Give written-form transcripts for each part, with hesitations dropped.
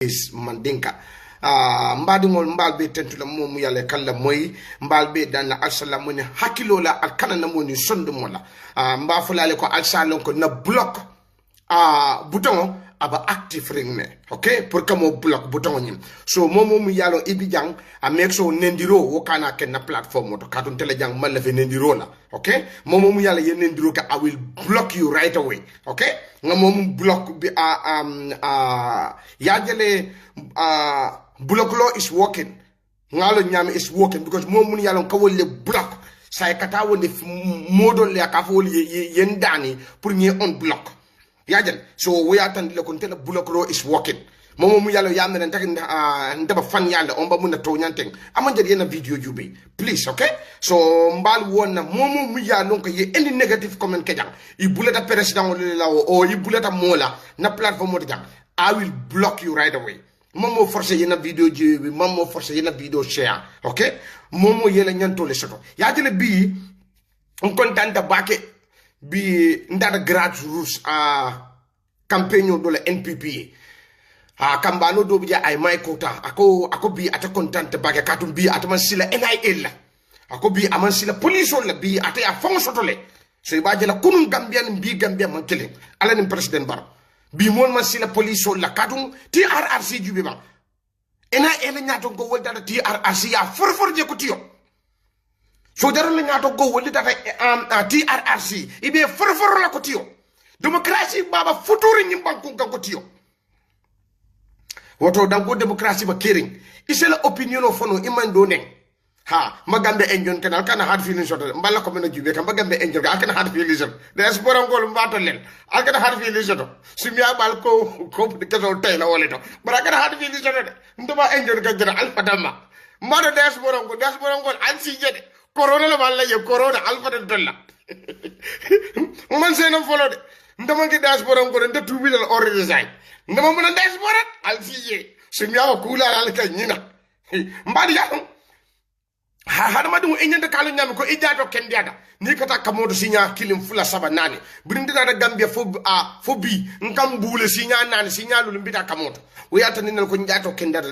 is mandinka mbadingol mbalbe tentula momu yalla kala moy mbalbe dan alsala moni hakilo la alkana na moni sondu mola mba fulale ko alsalon ko na block bouton aba active ring ne okay pour que mo block bouton nyim so momu yalo ibijang a make so nendiro wokana ken na platform to katun telejang malla fe nendiro la okay momu yalla yen nendiro ka I will block you right away okay nga momu block bi yajale block law is working ngalo nyam is working because momu yalla ka wolle block say kata wonde modol ya ka fo yen dani pour ñe on block yajan so we attend le kon tele block law is working momo mu yalla yamne ntak ndaba fan yalla on ba mun to nyanteng amanje yena video jube please okay so mbal wonna momo mu yalla ko ye any negative comment ke jang I buleta president la o I buleta mola na platform mo jang I will block you right away momo force yena video jube momo force yena video share okay momo yela nyanto le soto yajele bi on contenta bake bi ndada grassroots campaign do la NPP kambano do biya ay may kota ako bi ata content bage katum bi ata man sila NIL la ako bi aman sila police la bi ata ya fon sotole so ba jela kunun gambian bi gambia man kele ala ni president bar bi mon man sila police la katum TRRC jubi ba NIL nyato go wolda TRRC ya forfor je ko tiyo so dara la nyato go wolda TRRC ibe forfor la ko tiyo demokrasi baba futuri nyimbanku ko tiyo woto dango demokrasi ba kering isela opinion of fono imando nen ha magambe enjon kanal kana hard feelings soto mballa ko mena jube kam magambe enjon ga kana hard feelings diaspora ngol mbato len al kana hard feelings soto simya bal ko de kaso tay la wala to bara kana hard feelings soto de nduma enjon ga jara alfa damma mado diaspora ngol an si jede corona la wala ye corona alfa de dolla man seno folo de ndama ngi diaspora ngol nda tubilal already design ndama muna diaspora alfiye simya kula al kanyina mbadi ya hada madu enyanda kala nyam ko ijato kendiada ni kata kamodo sinya kilim fula saba nani birindina da gambia fo bi ngam bule sinya nani sinya lulu mbita kamodo o yata ninal ko njato kendiada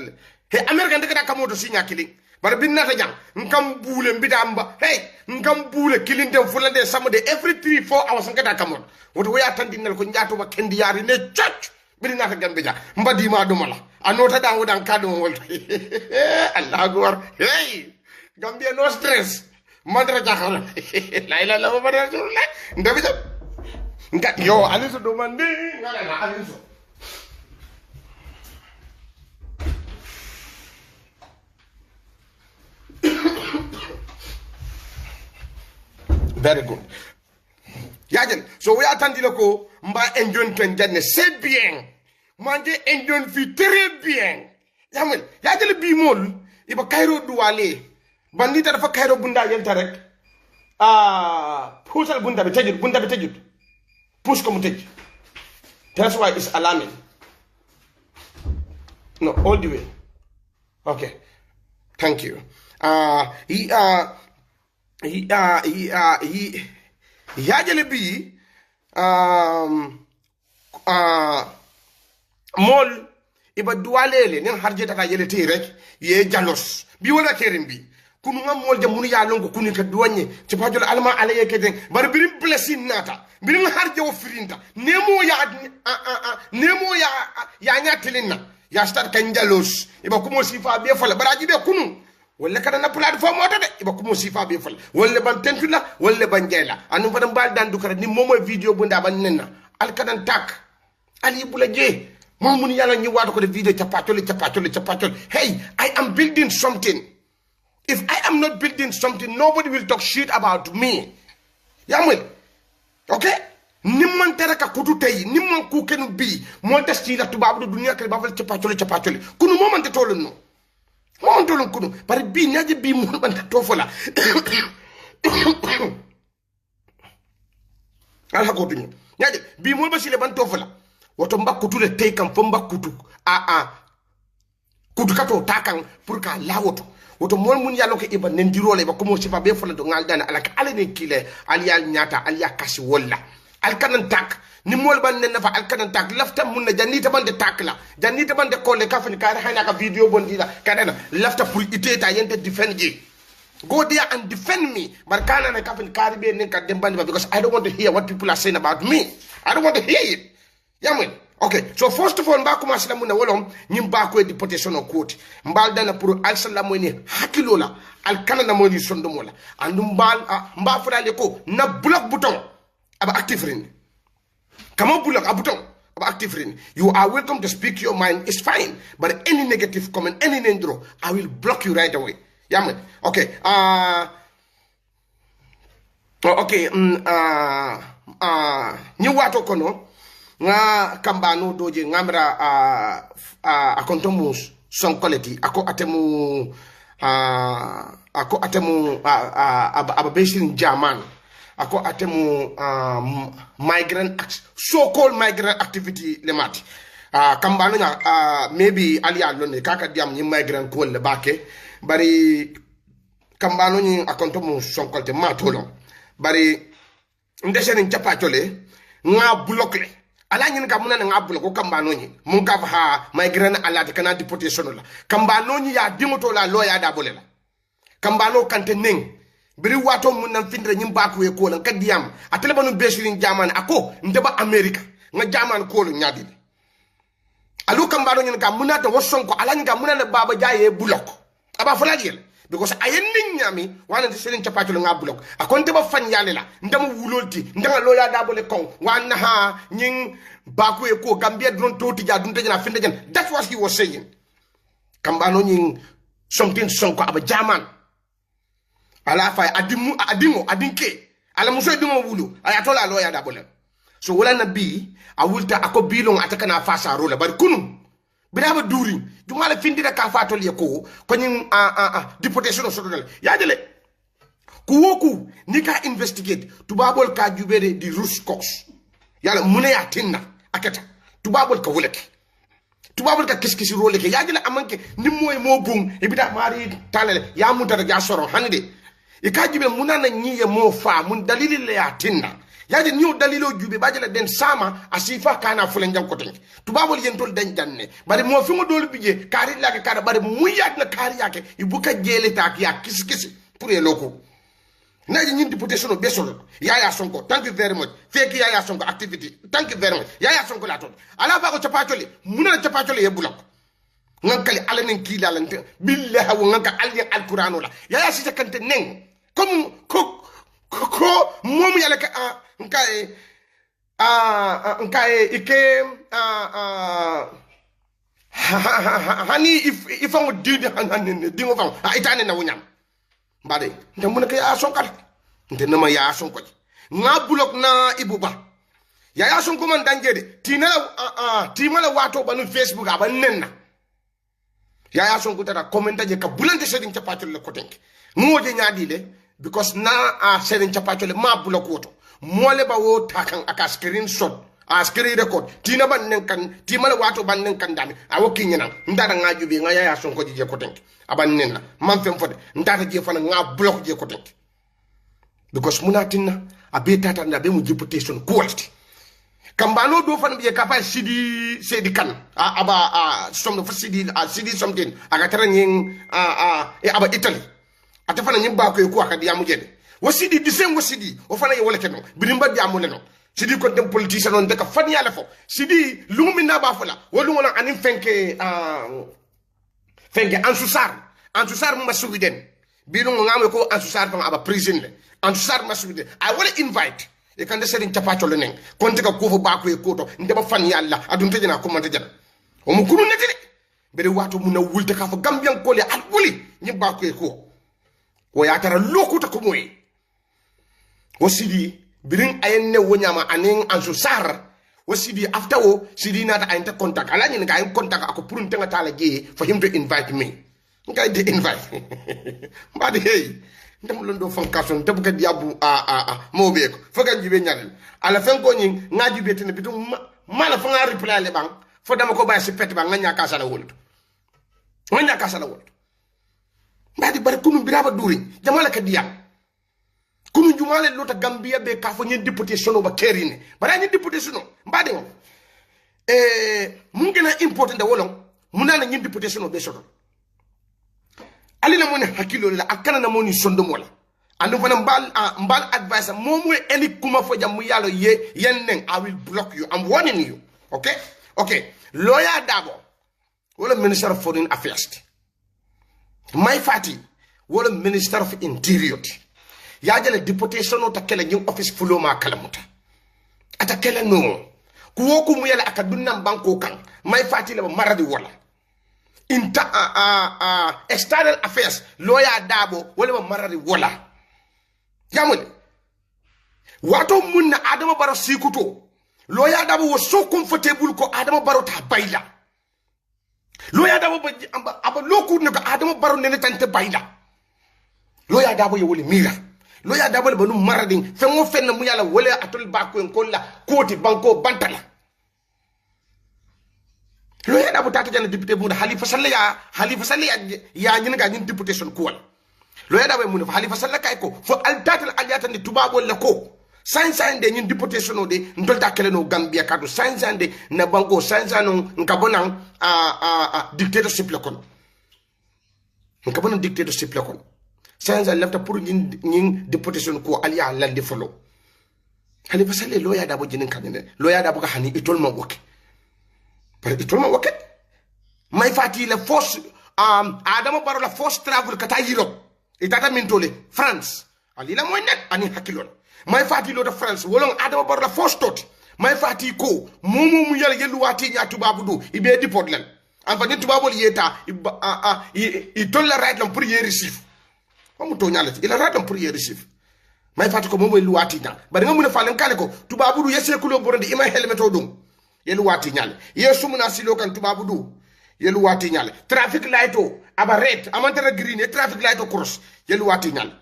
he america ndaka kamodo sinya kilim bar binna ta jang ngam bule mbita amba hey ngam bule kilin dem fulande samode every 3-4 hours ngata kamodo woto o yata ninal ko njato ba kendiyari ne chach birina ta gambia mbadi ma dumala anota da wodan kado wolta allah akbar hey Gambia no stress madra jaxal la ila la ba rasul la ndabi da nga yo aliso do mandi ngala na aliso very good yajen so we attend lako mba enjon ken janne c'est bien mande enjon fi très bien yamel yajen bi mol iba kayro duwale bandita dafa kayro bunda yelta rek pusal bunda be tejut push ko mu tej that's why it's alarming no all the way okay thank you he yajele bi mol iba duwalele nen harje taka yele te rek ye jalos bi wala kerim bi kunu ngam molje munu ya longo kunu ka duwanye ci fajol alma alaye keten bar birim blessing nata birim harje wo firinta nemo ya nyatelina ya start kan jalos iba kumo sifa be fala baraji be kunu wala kada na platform oto de iba kumo sifa be fala wala ban tentula wala ban jela anu fadam bal dan du kara ni momo video bu nda ban nenna al kadan tak ali bula je momun yalla ñu wato ko de video chapatoli hey I am building something. If I am not building something, nobody will talk shit about me. Yamwe. Okay? Nimman teraka kutu tay, nimman ku kenu bi, mo testi la tubabu du dunia kali bafal chapacholi. Kunu mo man te tolun no. Mo man tolun kunu, bari bi nyaje bi mo man te tofola. Ala ko dunya. Nyaje bi mo ba sile ban tofola. Woto mbakutu le tay kam fo mbakutu. Kutu kato takang pour ka lawoto. Woto mol mun yalo ke iba nendiro le ba ko mo sifa be fola do ngal dana alaka ale ne kile aliya nyata aliya kasi wala alkanan tak ni mol ban nen nafa alkanan tak lafta mun na janita ban de tak la janita ban de kole ka fani kare hana ka video bon dila kadana lafta pour iteta yente defend je go there and defend me barkana na ka fani kare be nen ka dembandi because I don't want to hear what people are saying about me. I don't want to hear it. Yamen. Okay, so first of all, mba kuma salamu na wolom nyimba ko deportation on quote. Mbal dana pour al salamu ni hakilola al kanana mo ni sondo mola. And mba fura le ko na block button aba active rin. Kama block a button aba active rin. You are welcome to speak your mind, it's fine. But any negative comment, any nendro, I will block you right away. Yamen. Okay. Okay, ni wato kono nga kambano doje ngamra a kontomus son quality ako atemu ababeshin German ako atemu so called migrant activity lemati kambano nya maybe ali alone kaka diam ni migrant ko le bake bari kambano ni akontomus son quality matolo bari ndeseni chapachole nga blockle ala nyin ka munana nga block ko kambano ni mun ka ha migrant ala de kana deportation la kambano ni ya dimoto la loya da bolela kambano kante ning biri wato mun nan findre nyim ba ko e ko lan kadiyam atele banu beshirin jaman ako ndeba america nga jaman ko lu nyadi alu kambano nyin ka munata woson ko ala nyin ka munana baba jaye block aba fulajel because ayen ning nyami wana de selin chapatulu nga block akonte ba fan yale la ndama wulolti ndanga loya da bole kon wana ha nyin baku e ko gambia don toti ja dun tejana finde jan. That's what he was saying. Kambano nyin something sonko aba jaman ala fa adinke ala muso dimo wulu ayatola loya da bole. So wala nabi awulta akobilong atakana fasa rola bar kunu biraba duri jumala findira ka fatol yeko konyim deportation so dal yadele ku woku ni ka investigate tubabol ka jubere di root cause yalla mune ya tinna akata tubabol ka wulake tubabol ka kiskisi role ke yadele amanke ni moy mo bum e bida mari talale ya mutata ja soro hande e ka jibe munana nyiye mo fa mun dalili le ya tinna yadi niu dalilo jube bajala den sama asifa kana fulen jam koten tubabol yentol den janne bari mo fi mo dol bije kari lage kara bari muyat na kari yake ibuka jele tak ya kiskisi pour e loko naji nyin deportation o besol yaya sonko thank you very much feki yaya sonko activity thank you very much yaya sonko la ton ala ba ko chapatoli munana chapatoli e bulak ngankali alanen kila lante billahi wa nganka alli alqur'anu la yaya si kante neng comme ko mom yale ka nkae ike hani ifango didi hanane dingo fam itane na wunyam bade nda mun ka ya sonkal nde nama ya sonko nga block na ibuba ya sonko man dangede timala wato banu facebook aba nenna ya sonko tata commentaje ka bulante sedin chapatul le kotenke ngoje nyaadile because na sedin chapatul ma block woto mole ba wo takan aka screenshot a screen record tina ban nen kan timala wato ban nen kan dami a woki nyina ndara nga jubi nga ya sonko je ko tenki aban nen man fem fode ndata je fana nga block je ko tenki because munatina abe tata na be mu deportation quality kambano do fana be ka fa sidi kan aba some for sidi something aga taranyin aba italy atafana nyimba ko aka diamu jede wasidi the same wasidi o fana ye wala keno birimba diamu leno sidi ko dem politicien on de ka fani yala fo sidi lumi na ba fola wolu wona anim fenke ansusar masubiden binu ngame ko ansusar fa aba prison le ansusar masubiden I want to invite e kan de sedin chapato le nen konte ka ko fo ba ko e koto ndeba fani yalla adun tejina ko manta jana o mu kunu netide bere wato mu na wulta ka fo gambian ko le al wuli ni ba ko e ko o ya tara lokuta ko moy wasidi birin ayenne wonyama anin ansusar wasidi after wo sidi nata ayenta contact ala ni ga contact ako purun tanga tala je for him to invite me ngai de invite mbadi hey ndam londo fonkason tebuka diabu mo be ko foga jibe nyal ala fen ko nyi ngaji be tene bitu mala fa nga reply le bang fo dama ko bay ci pet ba nga nyaka sala wol mbadi bar kunu biraba duri jamala ka diam kunu jumale lota Gambia be ka fo nyen députation ba kerine bara nyen députation mbade ngo mun gëna important da wolon mun na nyen députation be soto ali na mo ne hakilo la akana na mo ni sondo mola andu fana mbal advice momu any kuma fo jam yalo ye yenen I will block you, I'm warning you. Okay, lawyer Dabo wala minister of foreign affairs my fati wala minister of interior ya jale deportation o takela nyi office fulo ma kalamuta atakela no kuwo ku mu yala akadunna banko kan my fati la maradi wala external affairs lawyer Dabo wala maradi wala yamul wato munna Adama Barrow sikuto lawyer Dabo was so comfortable ko Adama Barrow ta bayla lawyer Dabo aba loku ne ko Adama Barrow ne tante bayla lawyer Dabo yewoli mira lawyer Dabo le banu maradin fe mo fenna mu yala wala atol ba ko en kolla koti banko bantala lawyer Dabo tata jana député mu Halifa Sallah ya ñin ga ñin députation ko wala lawyer Dabo mu Halifa Sallah kay ko fo altatal aljata ni tubabo la ko sansan de ñin députation de ndolta kele no Gambia kadu sansan de na banko sansan no ngabona dictatorship la kon ngabona dictatorship la kon sansan lafta pour ñin députation ko aliya lande folo Halifa Sallah lawyer Dabo jinin kanene lawyer Dabo ka hani itol ma woke par itol ma woke may fati la force Adama Barrow la force travel kata Europe itata mintole France alila moy net ani hakilon may fati lo de France wolon Adama Barrow la force tot may fati ko momo mu yalla yelu wati nya tubabu do ibe deport lan en fa ni tubabol yeta i tolla right lam pour y receive amu to nyala ila right lam pour y receive may fati ko momo yelu wati nya bari ngamu ne falen kale ko tubabu do yese kulo borandi ima helmeto dum yelu wati nyala yesu muna silo kan tubabu do yelu wati nyala traffic light o aba red amantara green e traffic light o cross yelu wati nyala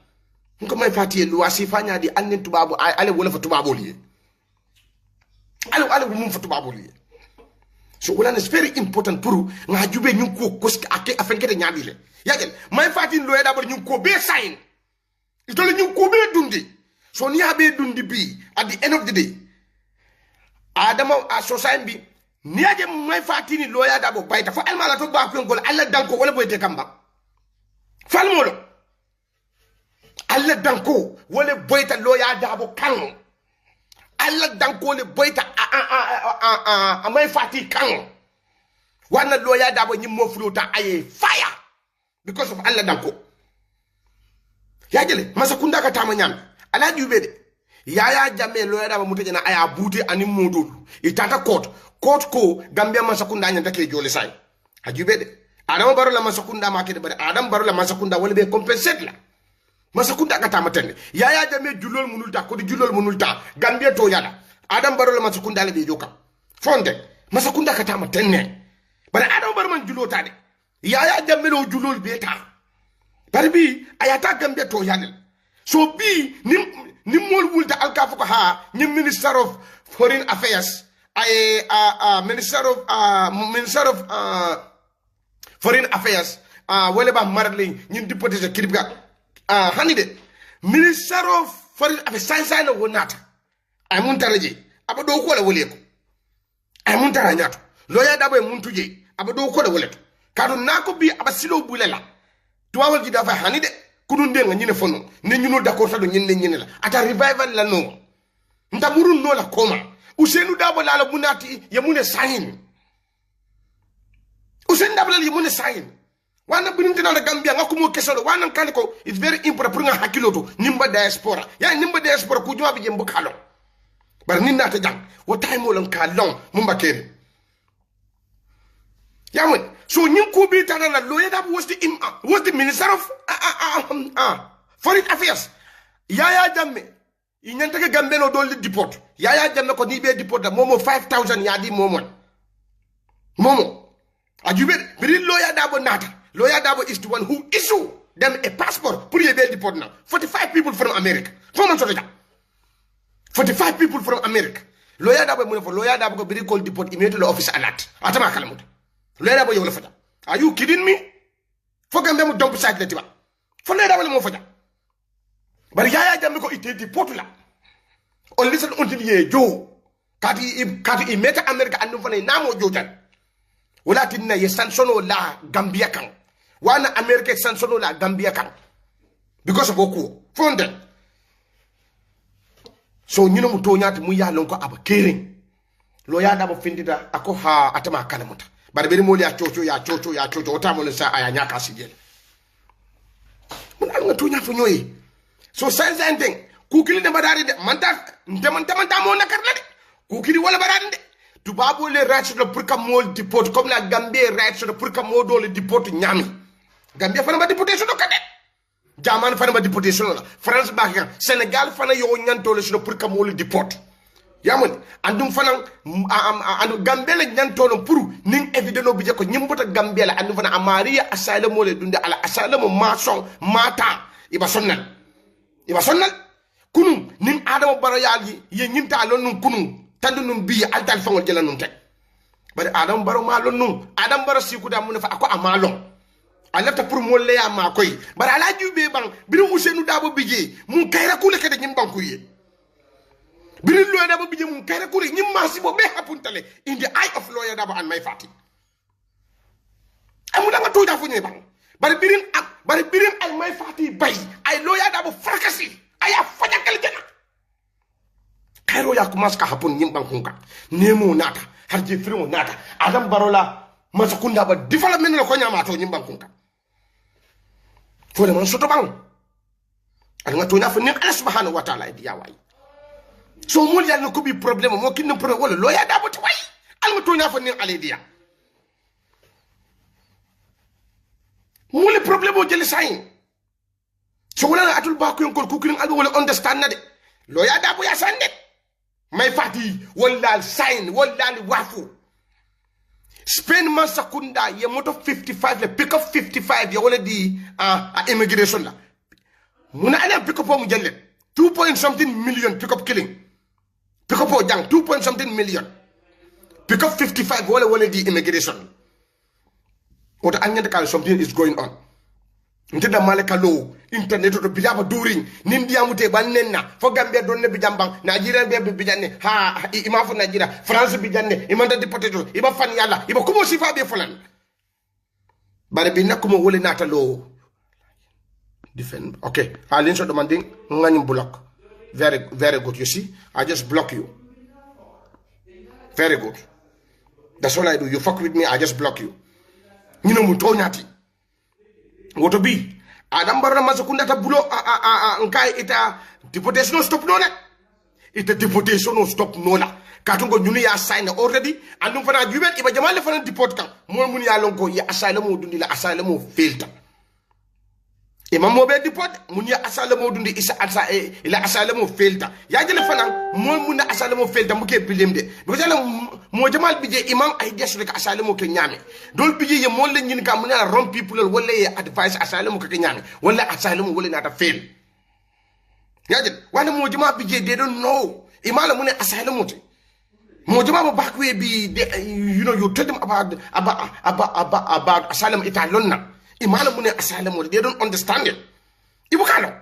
nko may fati yelu wasi fanya di annen tubabu ale wala fa tubabu liye ale mum fa tubabu liye so wala is very important pour nga jube ñu ko koski ake afenkete nyaadile yagel may fati lo yeda bar ñu ko be sign itole ñu ko be dundi so ni habe dundi bi at the end of the day Adama society bi niaje may fati ni lawyer Dabo bayta fa almala to ba ko ngol alla danko wala boyte kamba falmolo alla danko wala boyta lawyer Dabo kan alla danko le boyta may fati kan wana lawyer Dabo nyim mo fluta aye fire because of alla danko yajele masakunda ka tama nyam ala jubede yaya jamme lawyer Dabo mutajana aya buti ani modulu itata court ko Gambia masakunda nyanta ke jole sai hajubede Adama Barrow la masakunda makede bare Adama Barrow la masakunda wala be compensate la masakunda kata matende yaya jame julol munulta ko di julol munulta Gambia to yala Adama Barrow la masakunda le be joka fonde masakunda kata matende bare Adama Barrow man julota de yaya jame lo julol be ta bare bi ayata Gambia to yala so bi nim mol wulta alkafu ko ha nim minister of foreign affairs Minister of Foreign Affairs wale ba marli ñin député kiribga hanide Minister of Foreign Affairs sansa no wonata ay muntaraje abado ko la wole ko ay muntara nyato lawyer Dabo muntuje abado ko la wole kadu nako bi abasilo bulela tuwawal ji dafa hanide kununde nga ñine fono ne ñunu d'accord sa do ñine la ata revival la no ndamurun no la koma Ousseynou Dabo la munati yamune sayin Ousseynou Dabo la yamune sayin wana bininte na Gambia ngakumo kesolo wana kaniko it's very important pour nga hakiloto nimba diaspora ya nimba diaspora ku jwa bi jembo kalo bar ninna ta jang wo time wolon ka long mumba kere yamun so nyin ko bi tan la lawyer Dabo was the minister of foreign affairs yaya jamme inyanta ke Gambia no doli deport yaya janna ko ni be deport da momo 5000 yadi momo ajube biri lawyer Dabo nata lawyer Dabo is the one who issue them a passport pour ye be deport now 45 people from America from so 45 people from America lawyer Dabo mo lawyer Dabo ko biri call deport immediately office alert atama kalamut lawyer Dabo yow la fata are you kidding me fo Gambia mo dump site la tiba fo lawyer Dabo mo fata bari Yaya Jammeh ko ite deport la on listen until ye jo kati i meta America andu fane namo jojan wala tinna ye sansono la Gambia kan wana America sansono la Gambia kan because of oku fonde so nyino mu to nyati mu ya lon ko aba kering lo ya da bo findida ako ha atama kalamuta bari beri mo ya chocho ota mo sa aya nyaka sigel mun al nga to nya fo nyoy so thing kukili de badari de manta mo nakar la de kukili wala badari de tubabo le rights de pour ka mol deport comme la Gambie rights de pour ka modo le deport nyami Gambia fana ba deportation do kade Jaman fana ba deportation la France ba kan Senegal fana yo nyanto le pour ka mol deport yamon andum fana andu Gambia le nyanto no pour ning evideno bi je ko nyimbota Gambia la andu fana amaria asylum le dunde ala asylum mason mata iba sonnal kunu nin adama baro yalgi ye nyinta lon nun kunu tandu nun bi altal fangol jela nun tek bari adam baro ma lon nun adam baro sikuda mun fa ako amalon alata pour mo le ya ma koy bari ala jube bang biru Ousainou Dabo bije mun kayra kule kede nyim banku ye biru Lawyer Dabo bije mun kayra kule nyim masibo be hapuntale in the eye of Lawyer Dabo and my party amula nga to da fu bang bari birin al my party bay ay Lawyer Dabo frakasi aya fanya kalkena kairo ya kumas ka hapun nyimban kunka nemo nata harje firmo nata adam barola masakunda ba development la ko nyama to nyimban kunka fole man soto bang nga to na fa nek Allah subhanahu wa ta'ala dia way so mo yalla ko bi problème mo kin problème wala Lawyer Dabo to way nga to na fa nek ale dia mo le problème o jeli sayin so wala atul ba ko yon ko kukirin albo wala understand na de Lawyer Dabo ya sande may fati wala sign wala wafu Spain man sakunda ye moto 55 le pick up 55 ya wala di immigration la muna ala pick up mo jelle 2 point something million pick up killing pick up jang 2 point something million pick up 55 wala di immigration what anyanda kal something is going on ntida malaka lo internet to bijaba during nindi amute banenna fo Gambia donne bijambang Nigeria be bijanne ha ima fo Nigeria France bijanne imanda deportation iba fan yalla iba kumo sifa be folan bare bi nakumo wole nata lo defend okay alin so demanding ngani block very good you see I just block you very good that's all I do you fuck with me I just block you you know mutonyati woto bi adam barna masakunda ta bulo nkai ita deportation stop no la ita deportation stop no la katungo nyuni ya sign already andum fana juben iba jamal fana deport kan mo mun ya lonko ya asylum dundi la asylum filter imam mo be deport mun ya asylum dundi isa asa ila asylum filter ya jele fana mo mun na asylum filter mu ke bilemde because la mo jamal bije imam ay desu ka asylum ke nyame dol bije ye mo la nyin ka mun na rom people wala ye advice asylum ke nyame wala asylum wala na ta fail ya jele wala mo jamal bije they don't know imam mun asylum te mo jamal back we be you know you tell them about asylum italonna imala mune asylum they don't understand it ibukalo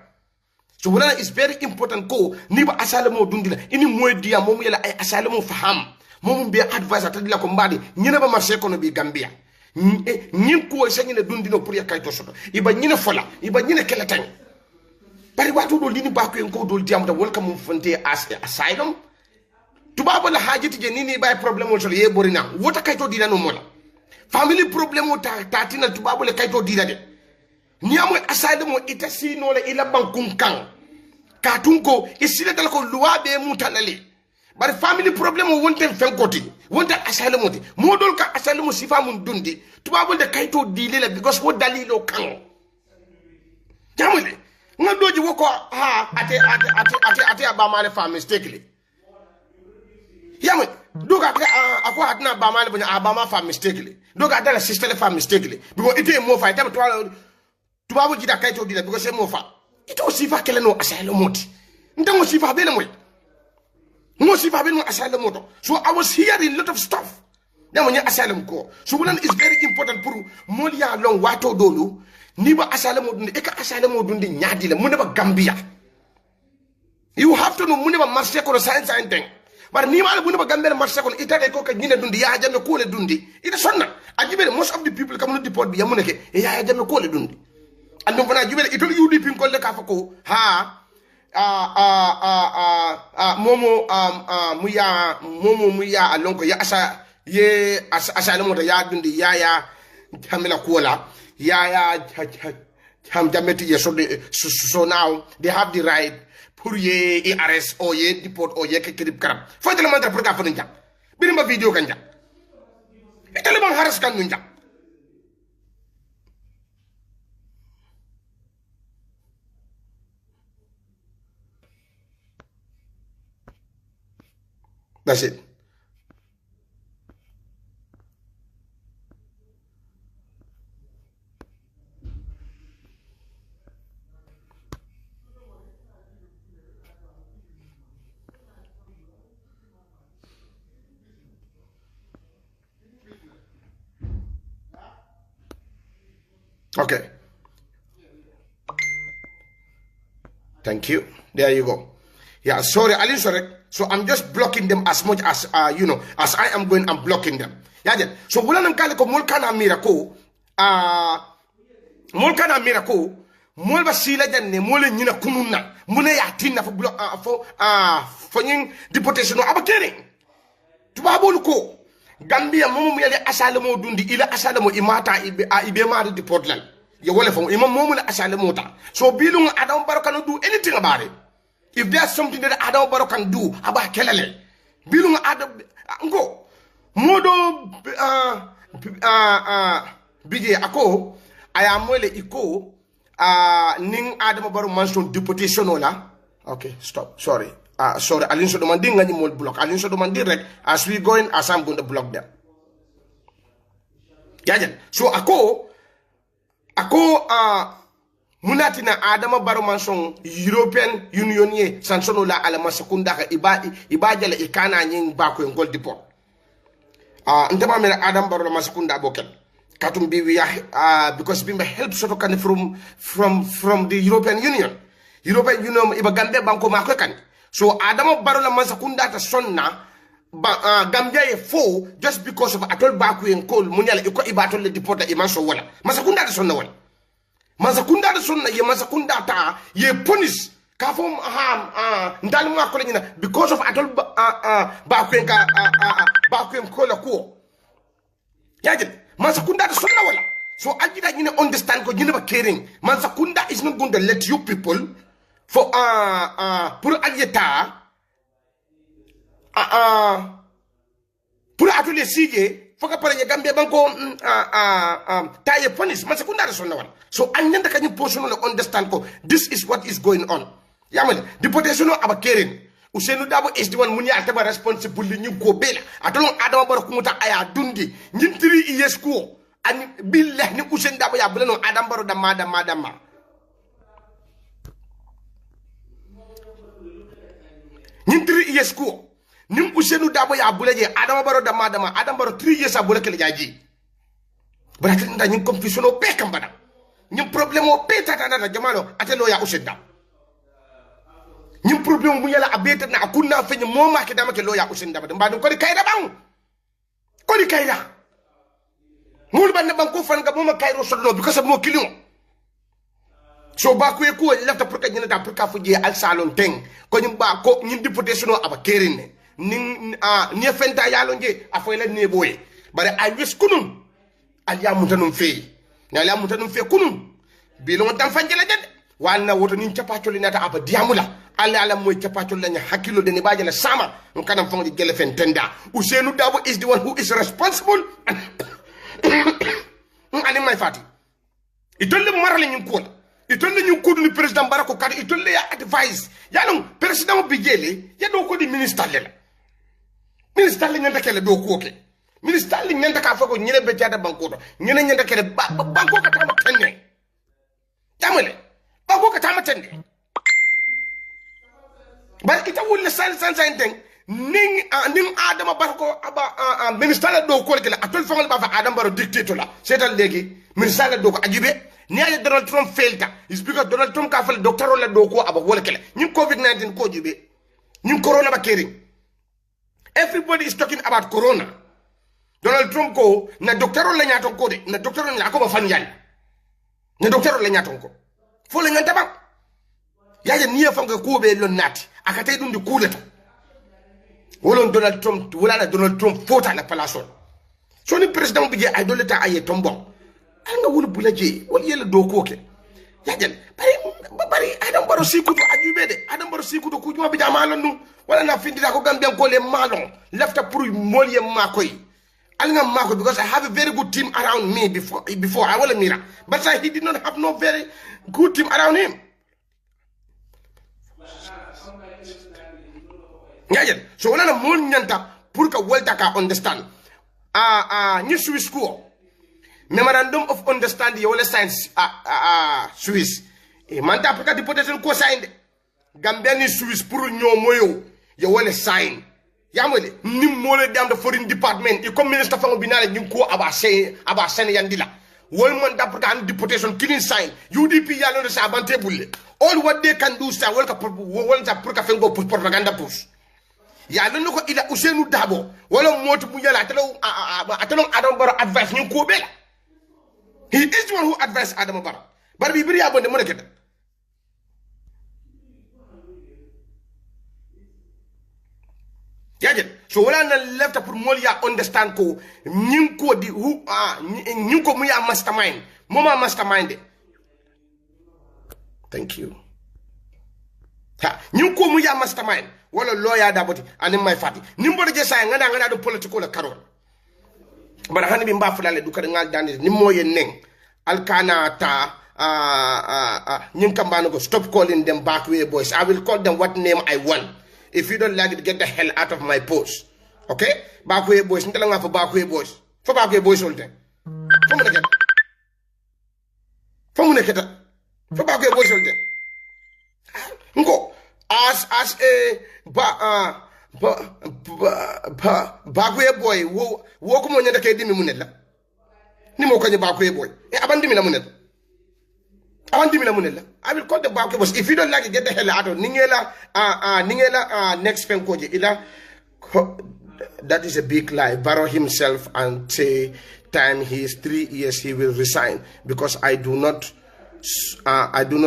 so wala is very important ko ni ba asylum dundila ini moy dia mom yela ay asylum faham mom be advice atadila ko mbadi nyina ba marché kono bi Gambia nyin ko sanyi ne dundino pour yakay to soto iba nyina fola iba nyina kelatan bari watu do lini ba ko en ko do diam da welcome mum fonte asylum tubaba la hajiti je nini bay problem wol so ye borina wota kay to dina no mola family problem o tatina tubabo le kayto dida de ni amo asylum ita sino le ila bankun kan katunko isile dal ko loi be mutanale bar family problem o wonte fenkoti wonte asylum de modol ka asylum sifa mun dundi tubabo de kayto dile la because wo dalilo kan jamule ngadoji woko ate abama le family mistakenly yamu doga ako adna bama le bunya abama fa mistakenly doga dala sister le fa mistakenly because ite mo fa ite to babu jida kaito dila because mo fa ito sifa kele no asylum moti ndango sifa bele moy mo sifa bele mo asylum moto so I was hearing a lot of stuff dama nya asylum ko so bulan is very important pour molia long wato dolu ni ba asylum dundi e ka asylum dundi nyaadi le mo ne ba Gambia You have to know mune ba marché ko science thing. But ni mala mune ba gambel marché ko ita ko ka nyine dundi ya jamme ko le dundi. Ita sonna. Ajibe most of the people come no deport bi yamune ke ya jamme ko le dundi. Andum fana jubel ito UDP ko le ka fa ko ha momo muya alonko ya asa ye asa le mota ya dundi ya jamila kola ya jameti ye so now they have the right pour ye arrest or ye deport or ye kirib karam fo de la mandra pour ka fa njang birimba video kan njang itale bang haras kan njang. That's it. Okay. Thank you. There you go. Yeah, sorry, Alin, sorry. So I'm just blocking them as much as as I am going. I'm blocking them. Yeah, yeah. So wala nang kala ko mulkana miracle. Mulkana miracle. Mul ba sila jan ne mul nyina kununa. Mune ya tinna for block for ning deportation no abakere. Tubabolu ko. Gambia momu yale asalamo dundi ila asalamo imata ibe ma deport lan. You wale from imam momu la asalamo ta. So bilung Adam Barrow cannot do anything about it. If there's something that Adam Barrow can do about kelele, bilung Adam ngo modo bige ako ayamwele iko ning Adam Barrow mention deportation ola. Okay, stop. Sorry. Sorry, Alin so demanding ngani mol block. Alin so demanding direct as we going as I'm going to block them. Yeah. So ako munati na Adama Barrow manson European Union ye sansono la ala masakunda ka ibajala ikana nyin bako ngol deport. Ntama mena Adam Barrow masakunda bokel. Katum bi we because bimba help soto kan from the European Union. European Union iba gambe banko mako kan. So Adama Barrow la masakunda ta sonna Gambia ye fo just because of atol baku en kol munyala iko ibatol le deporta imanso wala. Masakunda ta sonna wala. Masakunda da sonna ye masakunda ta ye punish ka fo ndal mo ko nyina because of atol bakwen ka bakwen ko la ko yaje masakunda da sonna wala. So ajida nyina understand ko nyina ba caring masakunda is not going to let you people for pour aljeta pour atelier sige foka pare ya Gambia banko taye punish masakunda da sonna wala. So anyanda kanyi portion no understand ko this is what is going on. Yamale deportation no abakerin Ousainou Darboe is the one muni ataba responsible ni ko bela atolon Adama Barrow kumuta aya dundi nyintiri iyesko ani billah ni Ousainou Darboe ya bulano Adama Barrow da madama nyintiri iyesko ni Ousainou Darboe ya bulaje Adama Barrow da madama Adama Barrow 3 years abula kele jaji barata nda nyin confusion o be kambada ñim problème o peta tata jamano atelo ya usenda ñim problème bu yala abeta na akunna feñ moma ke dama ke lo ya usenda ba mbadum ko di kayda bang ko di kayda mul ban bang ko fan ga moma kayro sodno because of mo kilio so ba ko ko lafta pour ka ñina ta pour ka fu je al salon teng ko ñim ba ko ñim deportation aba kerine ning ni fenta yalo nge afoyla ne boye bare ay wis kunum al ya mutanum fe na la mutanum fe kunum bilon tan fanjela jade walna woto nin capacoli nata aba diamula ala moy capacoli laña hakilo de ni bajala sama on kanam fangi gele fen tenda Ousainou Darboe is the one who is responsible ani may fati itolle marale ñun ko itolle ñun ko ni president Barako kat itolle ya advice yalon president bijele ya do ko di ministre le ñanda kele do ko ke ministre li ñanda ka fa ko ñene be tiada banko do ñene ñanda kele banko ka tama tenne tamale banko ka tama tenne bar kita wulle san teng ning Adama Barko aba ministre do ko kala atol fangal ba fa Adam Baro dictator la setal legi ministre do ko ajube ni ay Donald Trump failta is because Donald Trump ka fal docteur la do ko aba wala kala ñi covid-19 ko jube ñi corona ba kering everybody is talking about corona Donald Trump ko na docteur la ñaton ko de na docteur la ko ba fan yalla na docteur la ñaton ko fo la ñanta ba yaje ni fa nga ko be lon nati akatay dum di kulata wolon Donald Trump wala Donald Trump fota la palason so ni president bi je ay doleta ay tombon al nga wul bulaje wal yela do ko ke yaje bari Adam Baro sikuto ajube de Adam Baro sikuto ku juma bi jama lanu wala na findita ko gambe ko le malon lefta pour moliye makoy al nga mako because I have a very good team around me before I wala mira but he did not have no very good team around him. So wala na mon nyanta pour ka welta ka understand new Swiss school memorandum of understanding wala science Swiss man ta pour deportation ko sign Gambia ni Swiss pour ñoo moyo ya wala sign yamole nim mo le dam the foreign department e comme ministre fa binale ñu ko aba sen yandila wol man da pour deportation killing sign UDP ya no sa bante bulle all what they can do sa wala ka wala sa pour ka fengo pour propaganda push ya lon ko ila Ousseynou Dabo wala motu bu yala atalo Adam Baro advice ñu ko bela he is the one who advised Adam Baro bar bi ya bonde mo nekata yaje so wala na left pour molia understand ko ñing ko di who ñing ko mu ya mastermind moma mastermind thank you ha ñing ko mu ya mastermind wala lawyer daboti anim may fati nimbo je say ngana do political la karol bara hani bi mbafu dal du ka ngal dande ni moye neng alkana ta ñing kambano go stop calling them backway boys I will call them what name I want if you don't like it get the hell out of my post okay backway boys ndala nga fa backway boys holte fo mu nekata fa backway boys holte ngo as a backway boy wo ko mo nyanda kay dimi munella ni mo ko ni backway boy e abandimi la munella I will call the backway boys if you don't like it get the hell out of ningela next pen ko je ila that is a big lie Baro himself and say time he is 3 years he will resign because I do not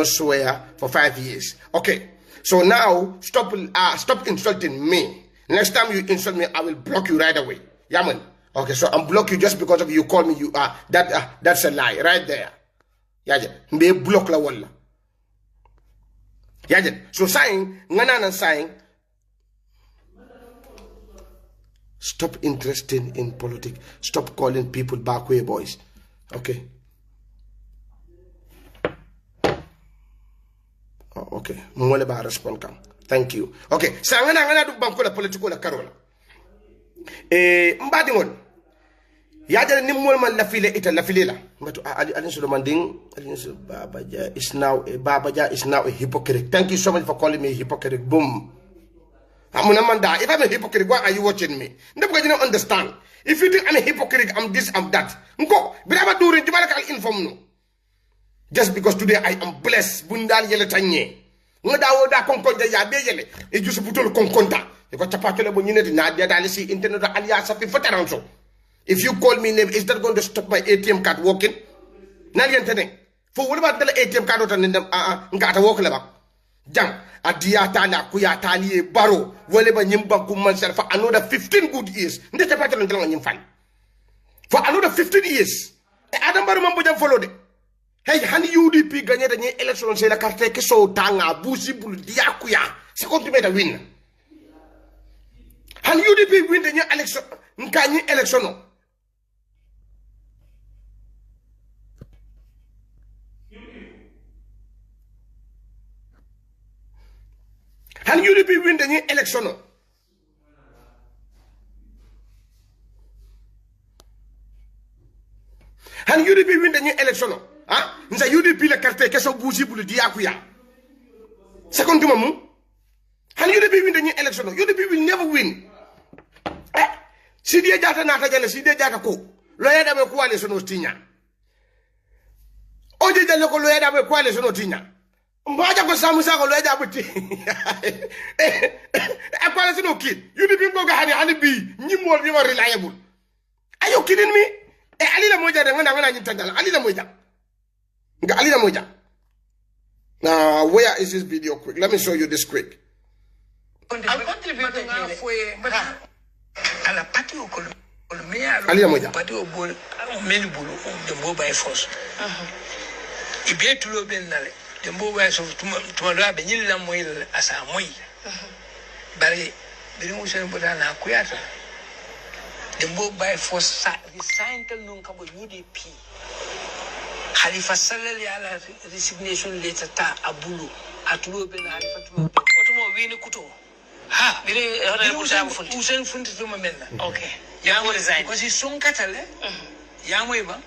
swear for 5 years okay. So now, stop insulting me. Next time you insult me, I will block you right away. Yeah, man. Okay, so I'm block you just because of you call me. That's a lie right there. Yeah, me block la walla. Yeah, so saying, ngana saying, stop interested in politics. Stop calling people backway boys. Okay. Okay, mole ba respond kam. Thank you. Okay, sa ngana du banko la politiko la karola. Mbadi ngol. Ya jare nim mol man la file la. Mbatu ali so demanding Babaja is now a hypocrite. Thank you so much for calling me a hypocrite. Boom. Amuna manda, if I'm a hypocrite, why are you watching me? Nobody don't understand. If you think I'm a hypocrite, I'm this, I'm that. Nko, but do it, inform no. Just because today I am blessed, bundal yele tanye. Ngoda woda konkonda ya be yele. E jusu putol konkonta. E ko chapatole bo nyine na dia dali si internet alias fi fotaranso. If you call me name, is that going to stop my ATM card working? Na yentene. For what about the ATM card otan ndem ngata work la ba. Jang adia tala ku ya tali Baro wole ba nyimba ku man for another 15 good years. Nde chapatole ndela nyim fan. For another 15 years. E Adam Baro mambo jam follow de. Hey, hani UDP gagné dernier élection c'est la carte que so tanga busi bul diakuya c'est contre me da win. Hani UDP win dernier élection ngani élection no. Hani UDP win dernier élection no. Hani UDP win dernier élection no. Ah, nza UDP la carte que so busi bul diakuya. C'est contre mamu. And UDP win the new election. UDP will never win. Sidia Jata Nata Jana, Sidia Jata Ko. Lawyer da coalition of Tina. Oje the local lawyer da coalition of Tina. Mbaja ko Samusa ko lawyer with a coalition of kid. UDP go had a be new more reliable. Are you kidding me? Alida Moja, the one I'm going to Alida Moja. Alida Moja. Now, where is this video quick? Let me show you this quick. I'll contribute à la partie au Alida Moja. partie au bol menu boulot de mobile force. Et bien tout le bien d'aller. De mobile force, tout le monde a béni la moelle à sa moelle. Bari, de nous c'est un peu dans la couillade. De mobile force, resigned non comme UDP. Khalifa Saleh à la resignation letter ta à boulot. À tout le bien Khalifa tout le monde. Autrement, oui, le couteau. Ha, usen funti tuma menna. Okay. Ya mo resign. Because he son katale. Ya mo iba.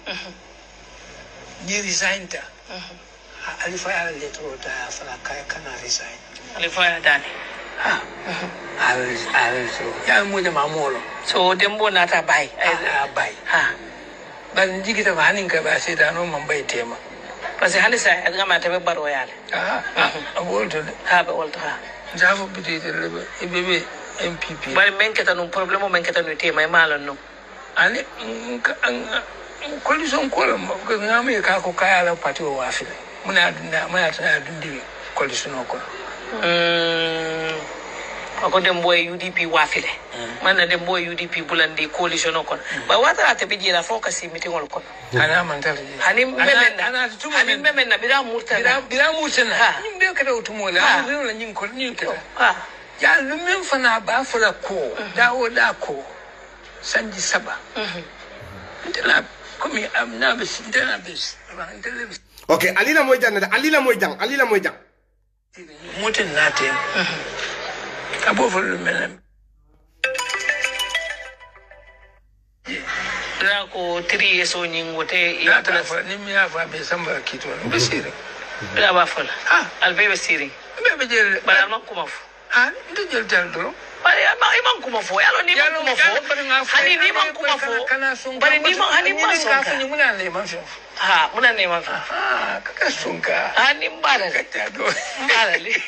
Ni resign ta. Alifa ya letro ta fala kaya kana resign. Alifa ya dani. Ha. Ya mo de mamolo. So dembo na ta bai. Bai. Ha. Ban jigita ba hanin ka ba sai da no man bai tema. Parce que halisa ya gama ta be baro yale. Abolto. Ha be wolto ha. Javo bitete lebe ebebe MPP. Bari menketa no problème menketa no tema malon no. Ani coalition kola ko ngame ka ko kaya la parti o wafile. Muna tana dundi coalition ko. Ako dem boy UDP wafile. Man dem boy UDP bulandi coalition ko. Ba wata ate be jela focus meeting ol ko. Ana mantali. Hani memen na bira murtana. Bira murtana. Nimbe kada utumola. Nimbe la nyin ko nyin kada. Ya lumen fana ba fara ko. Dawo da ko. Sanji saba. Ndela komi amna bis ndela bis. Okay, Alida Moja. Moten nate. Abo for lumen. Ko 3 years on wote ya tana fa ni mi ya fa be samba kito be sire ya ba fala albe be sire be je bara man kuma fu ndu jel jal do bari man kuma fu yalo ni man kuma fu hani ni man kuma fu bari ni man hani man ka fu ni muna ne man fu muna ne man fu kaka sunka hani mbara ka ta do mbara li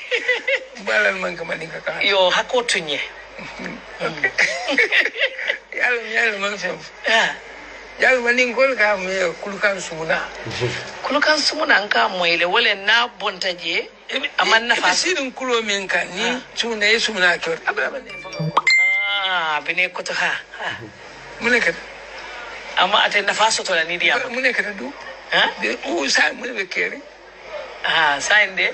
mbara man kama ni ka yo hako tunye yalo man fu yalo manin gol ka me kulukan sumuna nka moyle wala na bontaje aman na fa sidin kulo men kan ni sumuna sumuna ko ababa ne fa bine ko to ha mune ka amma ate na fa so to la ni dia mune ka du de o sa mune be kere sande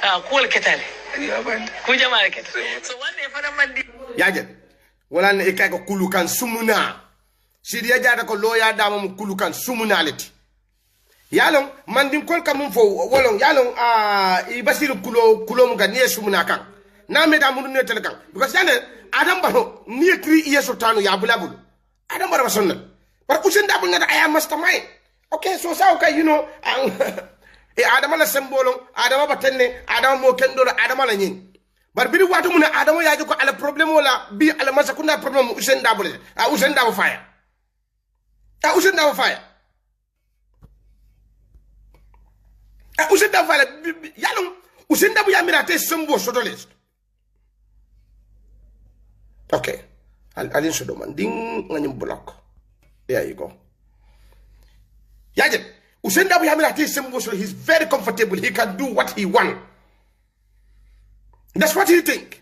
ko wal ketale ya band ko jama'a ketale so wanne fa man di yaje wala ne ikay ko kulukan sumuna Sidia Jata ko loya dama mu kulukan sumunality yalon mandin kol kam fo wolon yalon I basiru kulo mu kan sumuna kan na me da mu ne tel kan because yane adam baro ni 3 years of tanu ya bulabul adam baro sonna par usen da bulna I am mastermind okay so sa okay you know adam la sembolon adam batenne adam mo kendo adam la nyin bar biri watu mu ne adam ya ko ala problème wala bi ala masakunda problème usen da bul usen da fire usen da fire usen da fire yalon usen da bu yamira te sembo sotoles okay alin sodo man ding ngani block there you go yaje usen da bu yamira te sembo so he's very comfortable he can do what he want that's what he think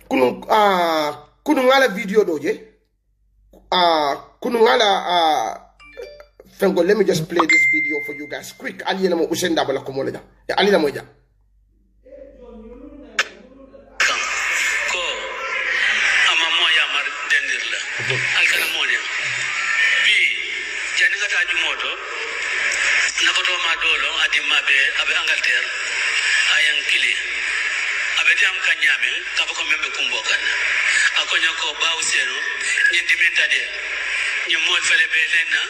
kunu ngala video doje Fengo, let me just play this video for you guys quick. Ali na mo usenda bala komola ja. Ali na mo ja. Ko ama moya mar dendirla. Alkana moya. Bi jani kata jumoto. Nakoto ma dolo adima be abe Angleterre. Ayang kili. Abe jam kanyame kabako membe kumbokan. Akonya ko bawseno nyindimenta de. Nyimol fele be lena.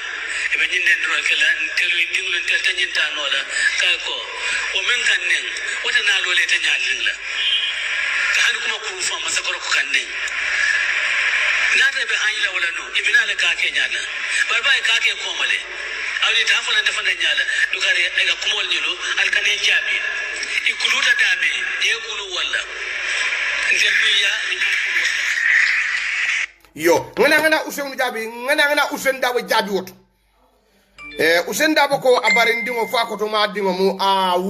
Ebe nyinden ro kala telu dinglu tel tanyinta nola kay ko o men kan nen wata na lo le tanyal lingla hani kuma kuru fa masakoro ko kanne nata be hanyla wala no ibina le ka ke nyala barba ka ke ko male awli ta fa na dafa na nyala dukare daga kumol nyilo alkane jabi ikuluta dame e kulu wala ndebiya yo ngana Ousainou Jabi ngana Ousainou Dabo Jabi woto Ousainou Dabo ko abare ndingo fa ko to ma dingo mu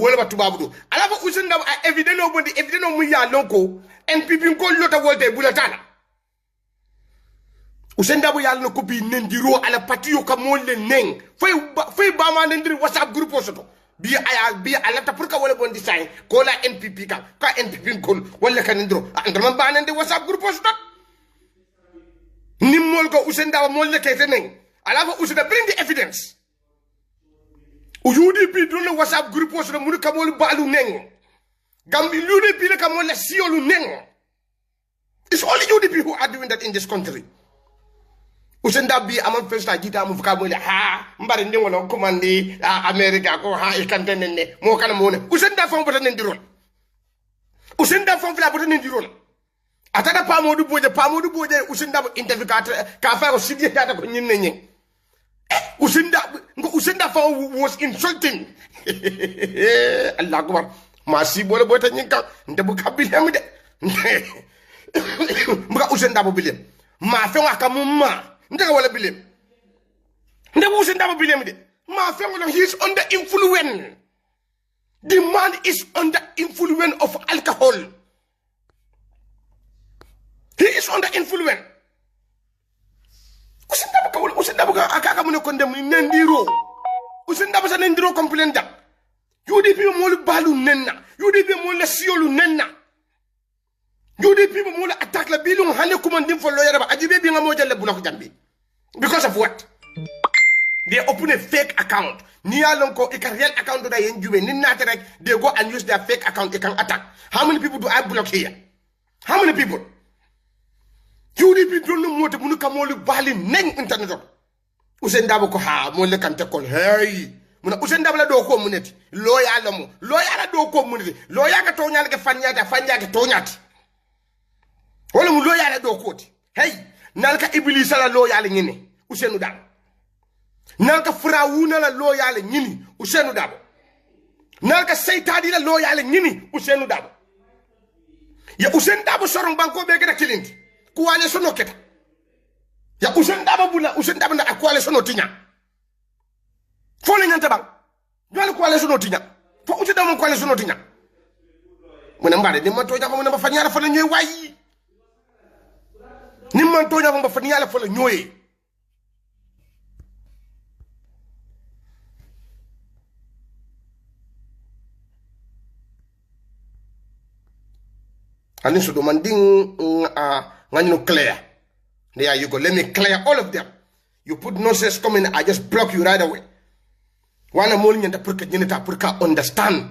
wolba tubabudo ala ko Ousainou Dabo a evident no bondi evident no mu ya lonko NPP ko lota wolte bulatana Ousainou Dabo ya no ko bi nendiro ala patiyo ka mo le neng fay ba ma nendiri WhatsApp group soto bi ala ta pour ka wala bondi say ko la NPP ka NPP ko wala ka nendiro andama ba nende WhatsApp group soto Nimol ko Ousainou Dabo mo le kete neng ala ko Ousainou bring the evidence UDP do le WhatsApp group soto mu ka mo balu neng Gambi UDP le ka mo la siolu neng it's only UDP who are doing that in this country Ousainou Dabo bi amon festa jita mu fuka mo le ha mbare ndingo lo commandi America ko ha e kante nenne mo kana mo ne Ousainou Dabo fon bota nendirol Ousainou Dabo fon fla bota nendirol atata Pamoudou Bodié Ousainou Dabo interview ka fa ko sidie data ko nyinne nyen Ousainou Dabo was insulting Allah akbar ma si bole bota nyinka ndebu kabilem de mbuka Ousainou Dabo bilem ma fe wa kamuma ndega wala bilem ndebu Ousainou Dabo bilem de ma fe wala he is under influence the man is under influence of alcohol. He is under influence. Ousainou Dabo akaka mo ne kondem nendiro. Ousainou Dabo sa nendiro complainta. UDP mo le balu nenna. UDP mo le siolu nenna. UDP mo le attaque la bilung hane commanding for lawyer ba ajibe bi nga mo jelle bulako jambi. Because of what? They open a fake account. Ni alonko a real account da yen jube ni naterek they go and use their fake account they can attack. How many people do I block here? How many people? UDP don't know what munu kamolu bali neng internet. Ousainou Dabo ko ha mo le kante kon hey muna Ousainou Dabo la do ko muneti loya la mo loya la do ko muneti loya ka tonyal ke fanyata ke tonyati wala mu loya la do ko ti hey nalka iblis la loya la ngine Ousainou Dabo nalka firawuna la loya la ngini Ousainou Dabo nalka seytadi la loya la ngini Ousainou Dabo ya Ousainou Dabo soron banko be gada kilinti kuwale sono keta ya Ousainou Dabo na akwale sono tinya fole nyanta bang dole kuwale sono tinya fo Ousainou Dabo kuwale sono tinya mona mbade ni man tonya ko mona ba fanyala fa la ñoy wayi ni man tonya ko ba fanyala fa la ñoy ani so do manding ngano clear. There you go. Let me clear all of them. You put nonsense coming, I just block you right away. Wana moli nyanta purka jenita purka understand.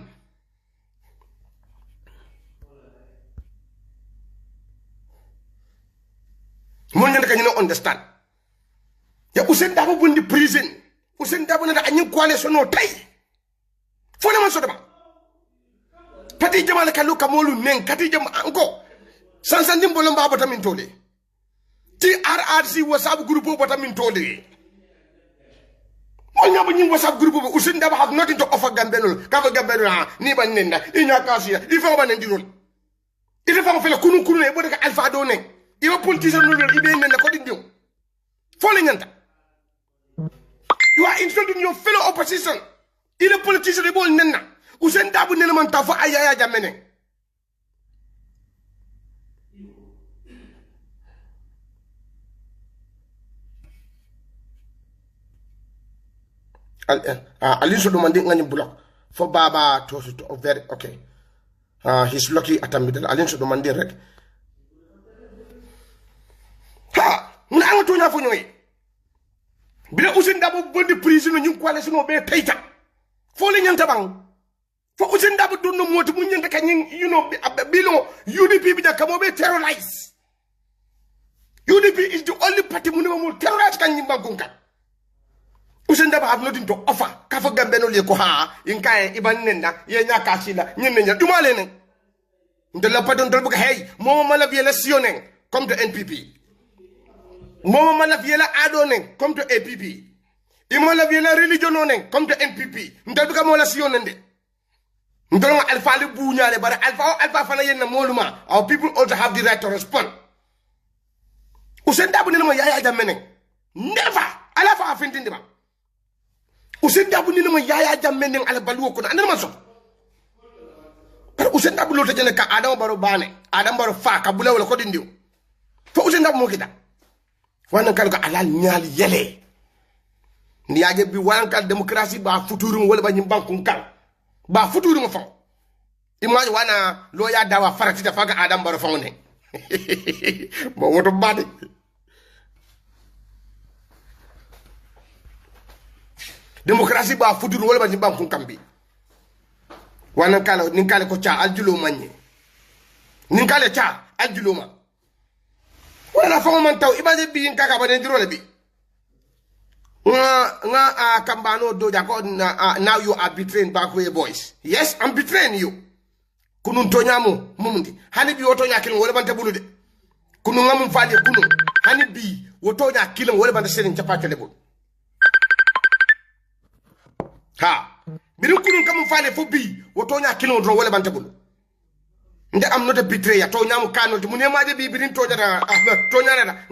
Moli nyanta kanyino understand. Ya Ousainou Dabo bundi prison. Ousainou Dabo na anyi kwale sono tay. Fona man sodama. Pati jama la kaluka molu neng kati jama anko. Sansandim bolomba bota min tole. TRRC WhatsApp group bota min tole. Mo nyaba nyi WhatsApp group Ousainou Dabo have nothing to offer Gambenol. Ka Gambenol ni ban nenda. Inya kasia. Ifa ba nendirol. Ifa fa fele kunu e boda ka alpha do nek. Ifa politician no ibe nenda ko dindio. Fole nyanta. You are insulting your fellow opposition. Ile politician e bol nenna. Ousainou Dabo nena man tafa ayaya jamene. Aliso demandé ngani block for baba to very okay. He's lucky at a middle. Aliso demandé rek. Ha, muna ngo tonya fo ñoy. Bila Ousainou Dabo bondi prison ñu ko wala suno be tayta. Fo le ñanta bang. Fo Ousainou Dabo do no moti mu ñanta ka you know bilo UDP bi da kamo be terrorize. UDP is the only party mu no terrorize kan ñimba gonka. Ousainou Dabo have nothing to offer. Kafo Gambenol ye ko ha inkaye iban nenda ye nya kasila nyenne nya dumale ne de la padon dol buka hey momo mala viela sionen comme de NPP momo mala viela adonen comme de APP imo la viela religion onen comme de NPP ndol buka mola sionen de ndol alpha le buñale bare alpha fana yenna moluma our people also have the right to respond Usain Darboe ni ma Yaya Jammeh never ala fa afintindi ba Usain Darboe ni ma Yaya Jammeh nen ala baluwo ko andana ma so pero Usain Darboe lo tajale ka Adama Barrow bane Adama Barrow fa ka bula wala ko dindiw fo Usain Darboe mo kita wana kal ko alal nyaal yele ni yaje bi wan kal démocratie ba futuru wala ba nyim bankun kal ba futuru mo fa image wana lo ya dawa farati da faga Adama Barrow fa ne mo woto bade démocratie ba futuru wala ba nyim bankun kambi wana kala nin kala ko cha aljulo manye nin kala cha aljulo ma wala fa man taw ibaje bi kaka ba den diro le bi nga kambano do jako now you are betraying Backway boys. Yes, I'm betraying you kunun tonyamo mumundi hani bi woto nya kilin wala banta bulude kunu ngam faade kunu hani bi woto nya kilin wala banta senen chapate le bul ha birin kunun kam faade fo bi woto nya kilin dro wala banta bul nde am not a betrayer to nyamu kano to munema de bi birin to jara to nyara nga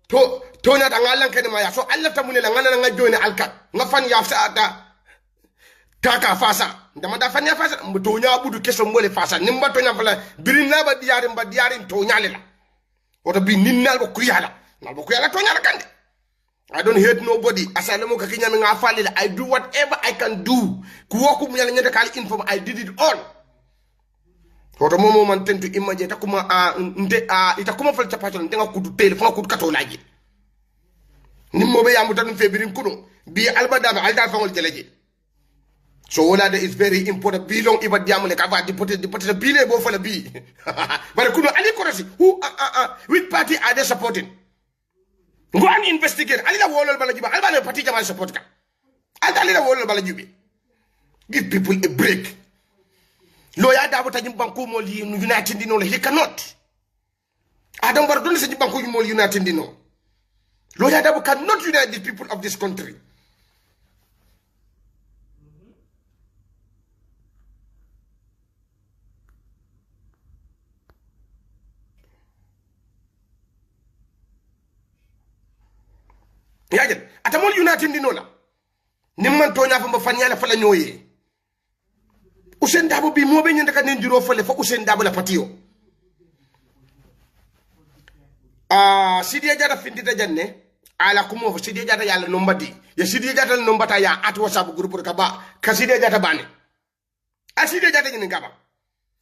to nya da ngalan kene ma ya so Allah ta munela ngana nga joni alkat nga fan ya sa taka fasa ndama da fan ya fasa to nya budu keso mole fasa nimba to nya fala birin na ba diarin to nya lela oto bi ninnal ko kuyala nal ko kuyala to nya kande I don't hate nobody asalemo ka kinya nga falila I do whatever I can do ku woku mu yalla nyata kali inform I did it all oto momo man tentu image ta kuma ita kuma fal chapato ndenga kudu tele fa kudu kato laji nimmo be yamu tan febirin kuno bi albada alda fangol jeleje so wala that is very important bi long iba diamule ka va deported bile bo fala bi bare kuno ali korasi who which party are they supporting go and investigate ali la wolol bala jiba albane party jama support ka ali la wolol bala jibi give people a break Lawyer Darboe tajim banko mol United Dino he cannot. Adam Barrow don't say banko mol United Dino. Lawyer Darboe cannot unite the people of this country. Yajen atamol United Dino la. Nimman tonya fa fanyala fa la ñoyé. Usain Darboe bi mo be ñende ka nen juro fele fa Usain Darboe la patio Sidia Jata findita janne ala kumo fa Sidia Jata yalla no mbadi ya Sidia Jata no mbata ya at WhatsApp groupe ka ba ka Sidia Jata bane Sidia Jata ñene ngaba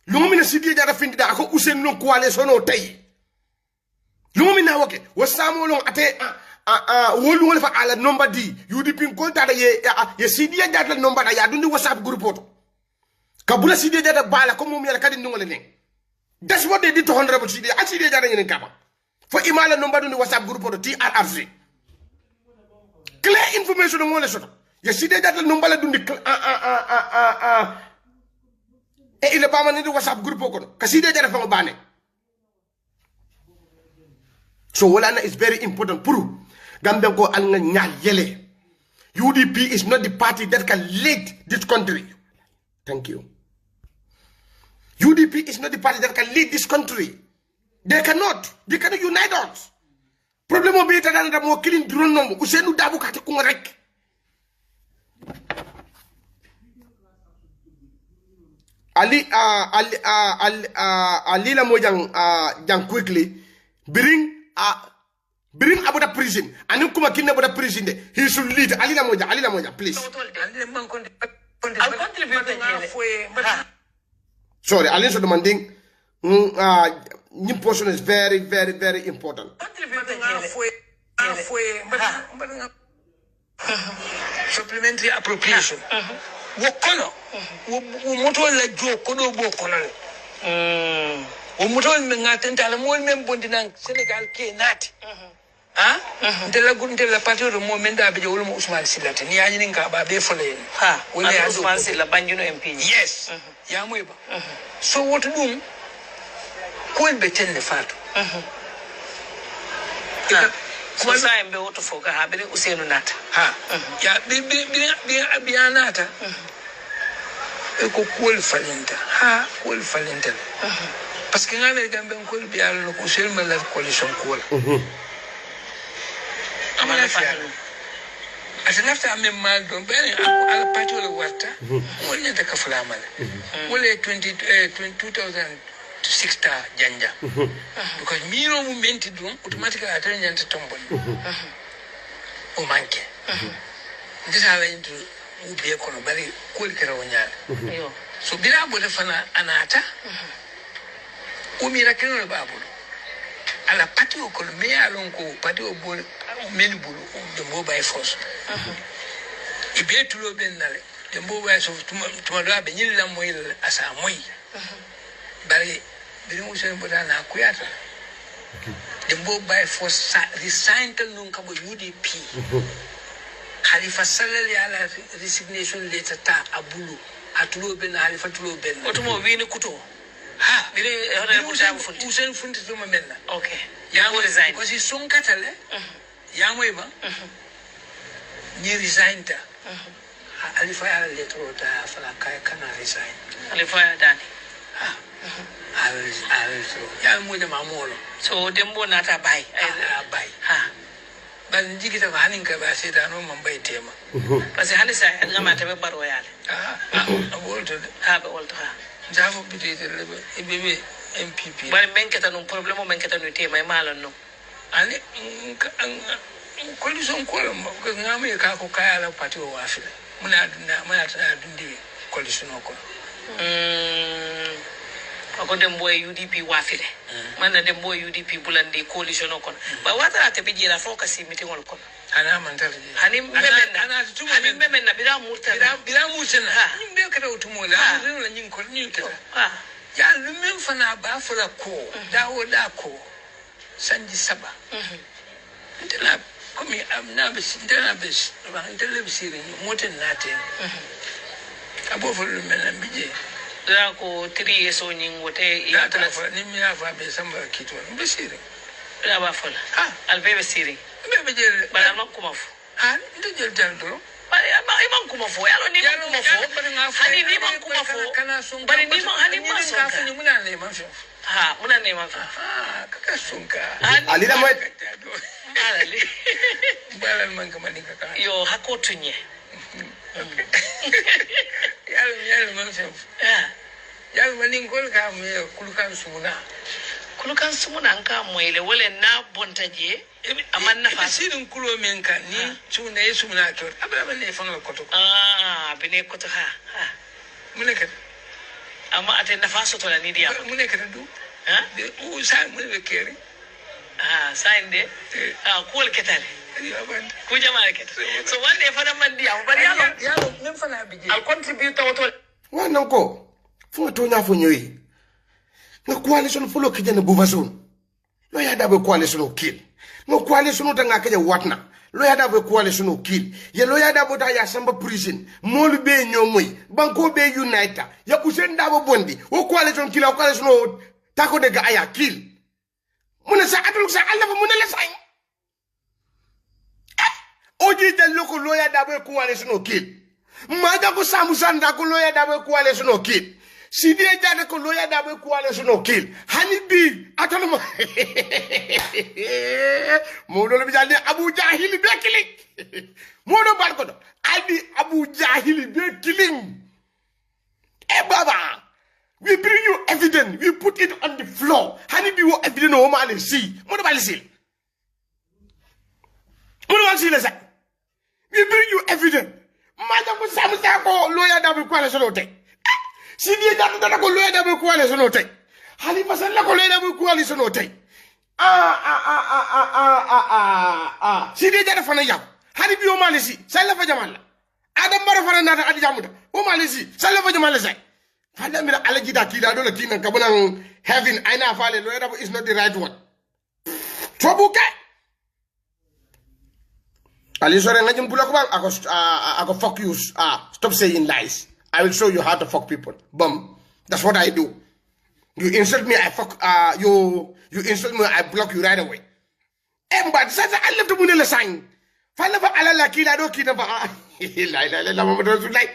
lu mo mina Sidia Jata findita ko Usain no coalition no tay lu mo mina woke wasamo lo ate wolu wala fa ala no mbadi UDP ko tada ye Sidia Jata no mbata ya dundi WhatsApp groupe Kabula Sidia Jata bala ko mum yalla kadi ndongole nen that's what they did to honorable Sidia Sidia Jata ñene kaba fo imala no mbadu ni WhatsApp group to TRRC clear information no ngole soto ya Sidia Jata no mbala dundi e ile bama ni WhatsApp group ko ka Sidia Jata fa bane so wala na is very important pour gambe ko al nga ñaal yele UDP is not the party that can lead this country. Thank you. UDP is not the party that can lead this country. They cannot unite us. Problem of better than the more killing drone number. Usain Darboe kati kungarek. Ali la mo jang quickly bring about the prison. And kuma kinna about the prison. He should lead. Ali la mo jang please. Sorry, Alin so demanding new portion is very, very, very important. Supplementary appropriation. Wokono. Womoto la jo kodo bokono. Womoto me ngatenta la mo men bondinang Senegal ke nati. ah de la partie de moment da be jawul mo Usman Silata ni yaani nga ba be fole ha wala ya Usman Silla banjuno MP yes ya moy ba so woto dum ko en be tenne fatu so sa en be woto foka ha be Usenu nata ha ya bi anata e ko kol falenta ha kol falenta parce que ngale gambe ko bi yalla ko selma la coalition ko amana fa asa nafta men mal don be al party wala warta wala de ka flamal wala 2006 ta janja because miro mu menti don automatically atanya nyanta tombon o manke ndisa la intu ubiye kono bari ko kera wonyala yo so bila bo fana anata o mira keno babu ala pati o kol me alon ko pati o bol men bulu de mobile force ibe tulo ben nale de mobile so tuma do be nyilla moyil asa moy bari bi mu sen boda na kuyata de mobile force resigned non ka bo UDP Khalifa salali ala resignation letter ta abulu atulo ben Khalifa tulo ben otomo wini kuto ha bire usen funti tuma menna okay ya mo resign ko si son katale ya moy ba ni resign ta Khalifa ala letter ta fala kay kana resign Khalifa dani ha ya mo de mamolo so dembo nata bay bay ha ban jigita ba hanin ka ba sai da no man bai tema parce que halisa en ngama tabe baro yale wolto ha be wolto ha jamo bidete lebe ebebe MPP bari menketa non problème menketa no tema e malon no ani coalition ko ko ngame ka ko kaya la parti o wafile muna ta dundi coalition ko ako dembo UDP wafile manna dembo UDP bulande coalition ko ba wata ta biji la focus meeting on ko ana mantale hani memen na bila murtala nimbe kada utumola la nyin ko nyin ta ya lumen fana ba fura ko dawo da ko sanji saba ndela komi amna bis ndela bis ba ndela bisiri moten nate abo fo lumen bije da ko 3 years o nyin wote ya ta fa ni mi afa be samba kito bisiri da ba fola albe bisiri be je bala makuma fu ha ndo jel jando bari imam kuma fo yalo ni man kuma fo hani ni man kuma fo bari ni man hani man so ka ni muna ne man fo ha muna ne man fo ha kaka sunka ali da mai ali bala man kama ni kaka yo hakotunye yalo man fo yalo man ngol ka me kulukan sumuna nka moyle wala na bontaje amanna fa sidin kulo men kan ni tuna yesu muna to ababa ne fanga koto bine koto ha mune ka amma ate na faso to la ni dia mune ka du de o sa mune kere sign kuwal ketale ku jama'a ketale so wanda ya fara man dia bari yalo min fana bije al contribute to wannan ko fo to nya fo nyoyi na coalition fulo kijana buvasun lo ya da be coalition o kill no coalition ta nga kaje watna lo ya da be coalition o kill ye lo ya da bota ya samba prison molu be nyomoy banko be unita ya kusen da bo bondi o coalition kill o coalition o tako de ga aya kill muna sa adul sa Allah fa muna la say oji de loko lo ya da be coalition o kill ma da ko samu sanda ko lo ya da be coalition o kill Sidi jada ko loya da be coalition o kill hani bi atanuma modo le bijande Abu Jahil be killing modo barko do aldi Abu Jahil be killing baba we bring you evidence we put it on the floor hani bi wo evidence o ma le si modo bali sil modo bali sil sa we bring you evidence ma da ko samu sa ko loya da be coalition o te Sidi jada ko loya da be coalition o tay Halifa Sallah ko loya da be coalition o tay Sidi jada fana yaw hani bi o malisi Sallah fa jamal Adam bara fana nata adi jamuda o malisi Sallah fa jamal say fanda mira alaji da kila do la kinan kabunan heaven aina fale loya da is not the right one Trobuke Ali sore ngajum bulak bang ako fuck you. Stop saying lies. I will show you how to fuck people. Bum. That's what I do. You insult me, I fuck you insult me, I block you right away. But sasa I left the munela sign. Fala fa ala la kila do kita fa. La mama do like.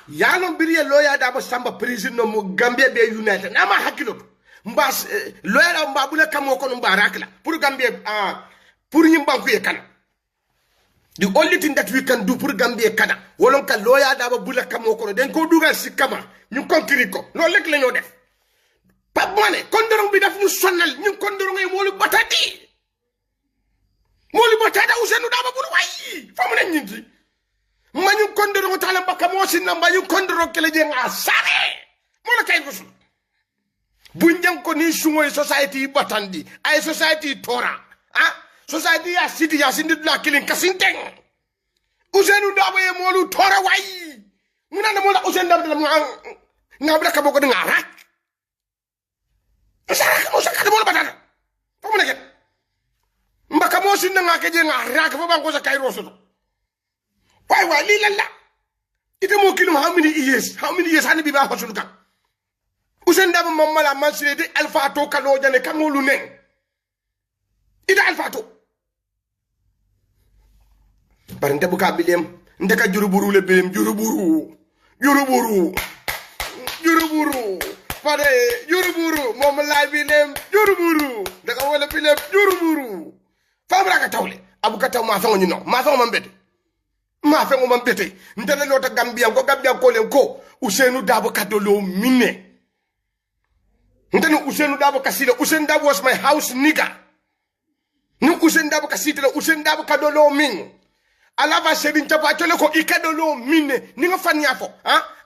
Yalon biriya lawyer da ba samba prison no mo Gambia be United. Ama hakilo. Mbas lawyer mba bula kamo ko mba rakla. Pour Gambia pour ñim banku e kana. The only thing that we can do pour Gambia kana wolon ka lawyer da ba bula kamo ko den ko dugal ci kama ñu konkiri ko lool rek lañu def Pape Mané kondorong bi daf ñu sonal ñu kondorong ay molu batati Ousseynou Daba bulu way fa mu ne ñinti ma ñu kondorong tala bakka mo sin na ma ñu kondorong kele je nga sare mo la kay gusul bu ñang ko ni sungoy society batandi ay society tora society ya city ya sindi la kilin kasinteng Ousseynou Daba e molu tora way mu na mo la Ousseynou Daba nga bla ka boko nga rak sara mo sakade mo la batata fa mu ne ket mbaka mo sin nga ke je nga rak fa banko sa kay roso why li la ite mo kilum how many years hani bi ba hosul kan Ousseynou Daba mamala mansire de alpha to kalo jane kamolu ne ida alpha to barinte bu ka bilem ndeka juruburu le bilem juruburu pare juruburu mom la bilem juruburu daga wala bilem juruburu famra ka tawle abu ka taw ma fa ñu no ma fa mo mbete ndele lota Gambia ko len ko Ousseynou Daba kadolo minne ndene Ousseynou Daba kasile Ousseynou Daba was my house nigga nu Ousseynou Daba kasitele Ousseynou Daba kadolo min alava sedin tapa tole ko ikadolo minne ni nga fan yafo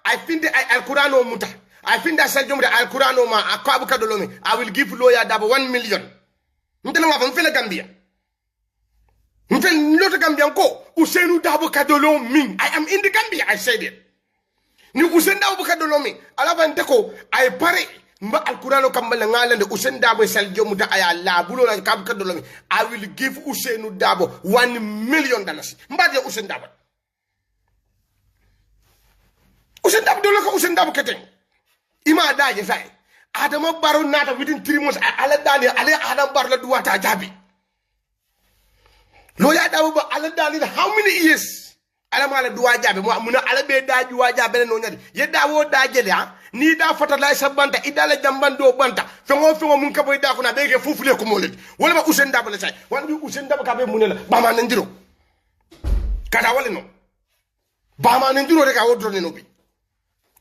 I finde ay alqur'ano muta I finde asal jomre alqur'ano ma akabu kadolo min I will give lawyer Daba 1 million ndene nga fa mfele Gambia mfele lota Gambia ko Ousseynou Daba kadolo min I am in the Gambia I said it ni Ousseynou Daba kadolo min alava ndeko ay pare mba alqur'ano kambala ngalande Ousseynou Daba sal jomuta aya la bulo la kabu kadolo min I will give Ousseynou Daba $1 million mba de Ousseynou Daba dolo ko Ousseynou Daba keten ima daje say Adama Barrow nata within 3 months ala dani ala Adama Barrow la duwata jabi lo ya Daba ba ala dani how many years ala mala duwa jabi mo amuna ala be daji wa jabe no nyadi ye dawo daje le ni da fata lay sa banta idala jambando banta fengo mun ka boy da ko na be ke fufule ko moledi wala ba Ousseynou Daba la say wala bi Ousseynou Daba ka be munela ba ma nan diro kada wala no ba ma nan diro de ka wodro ne no bi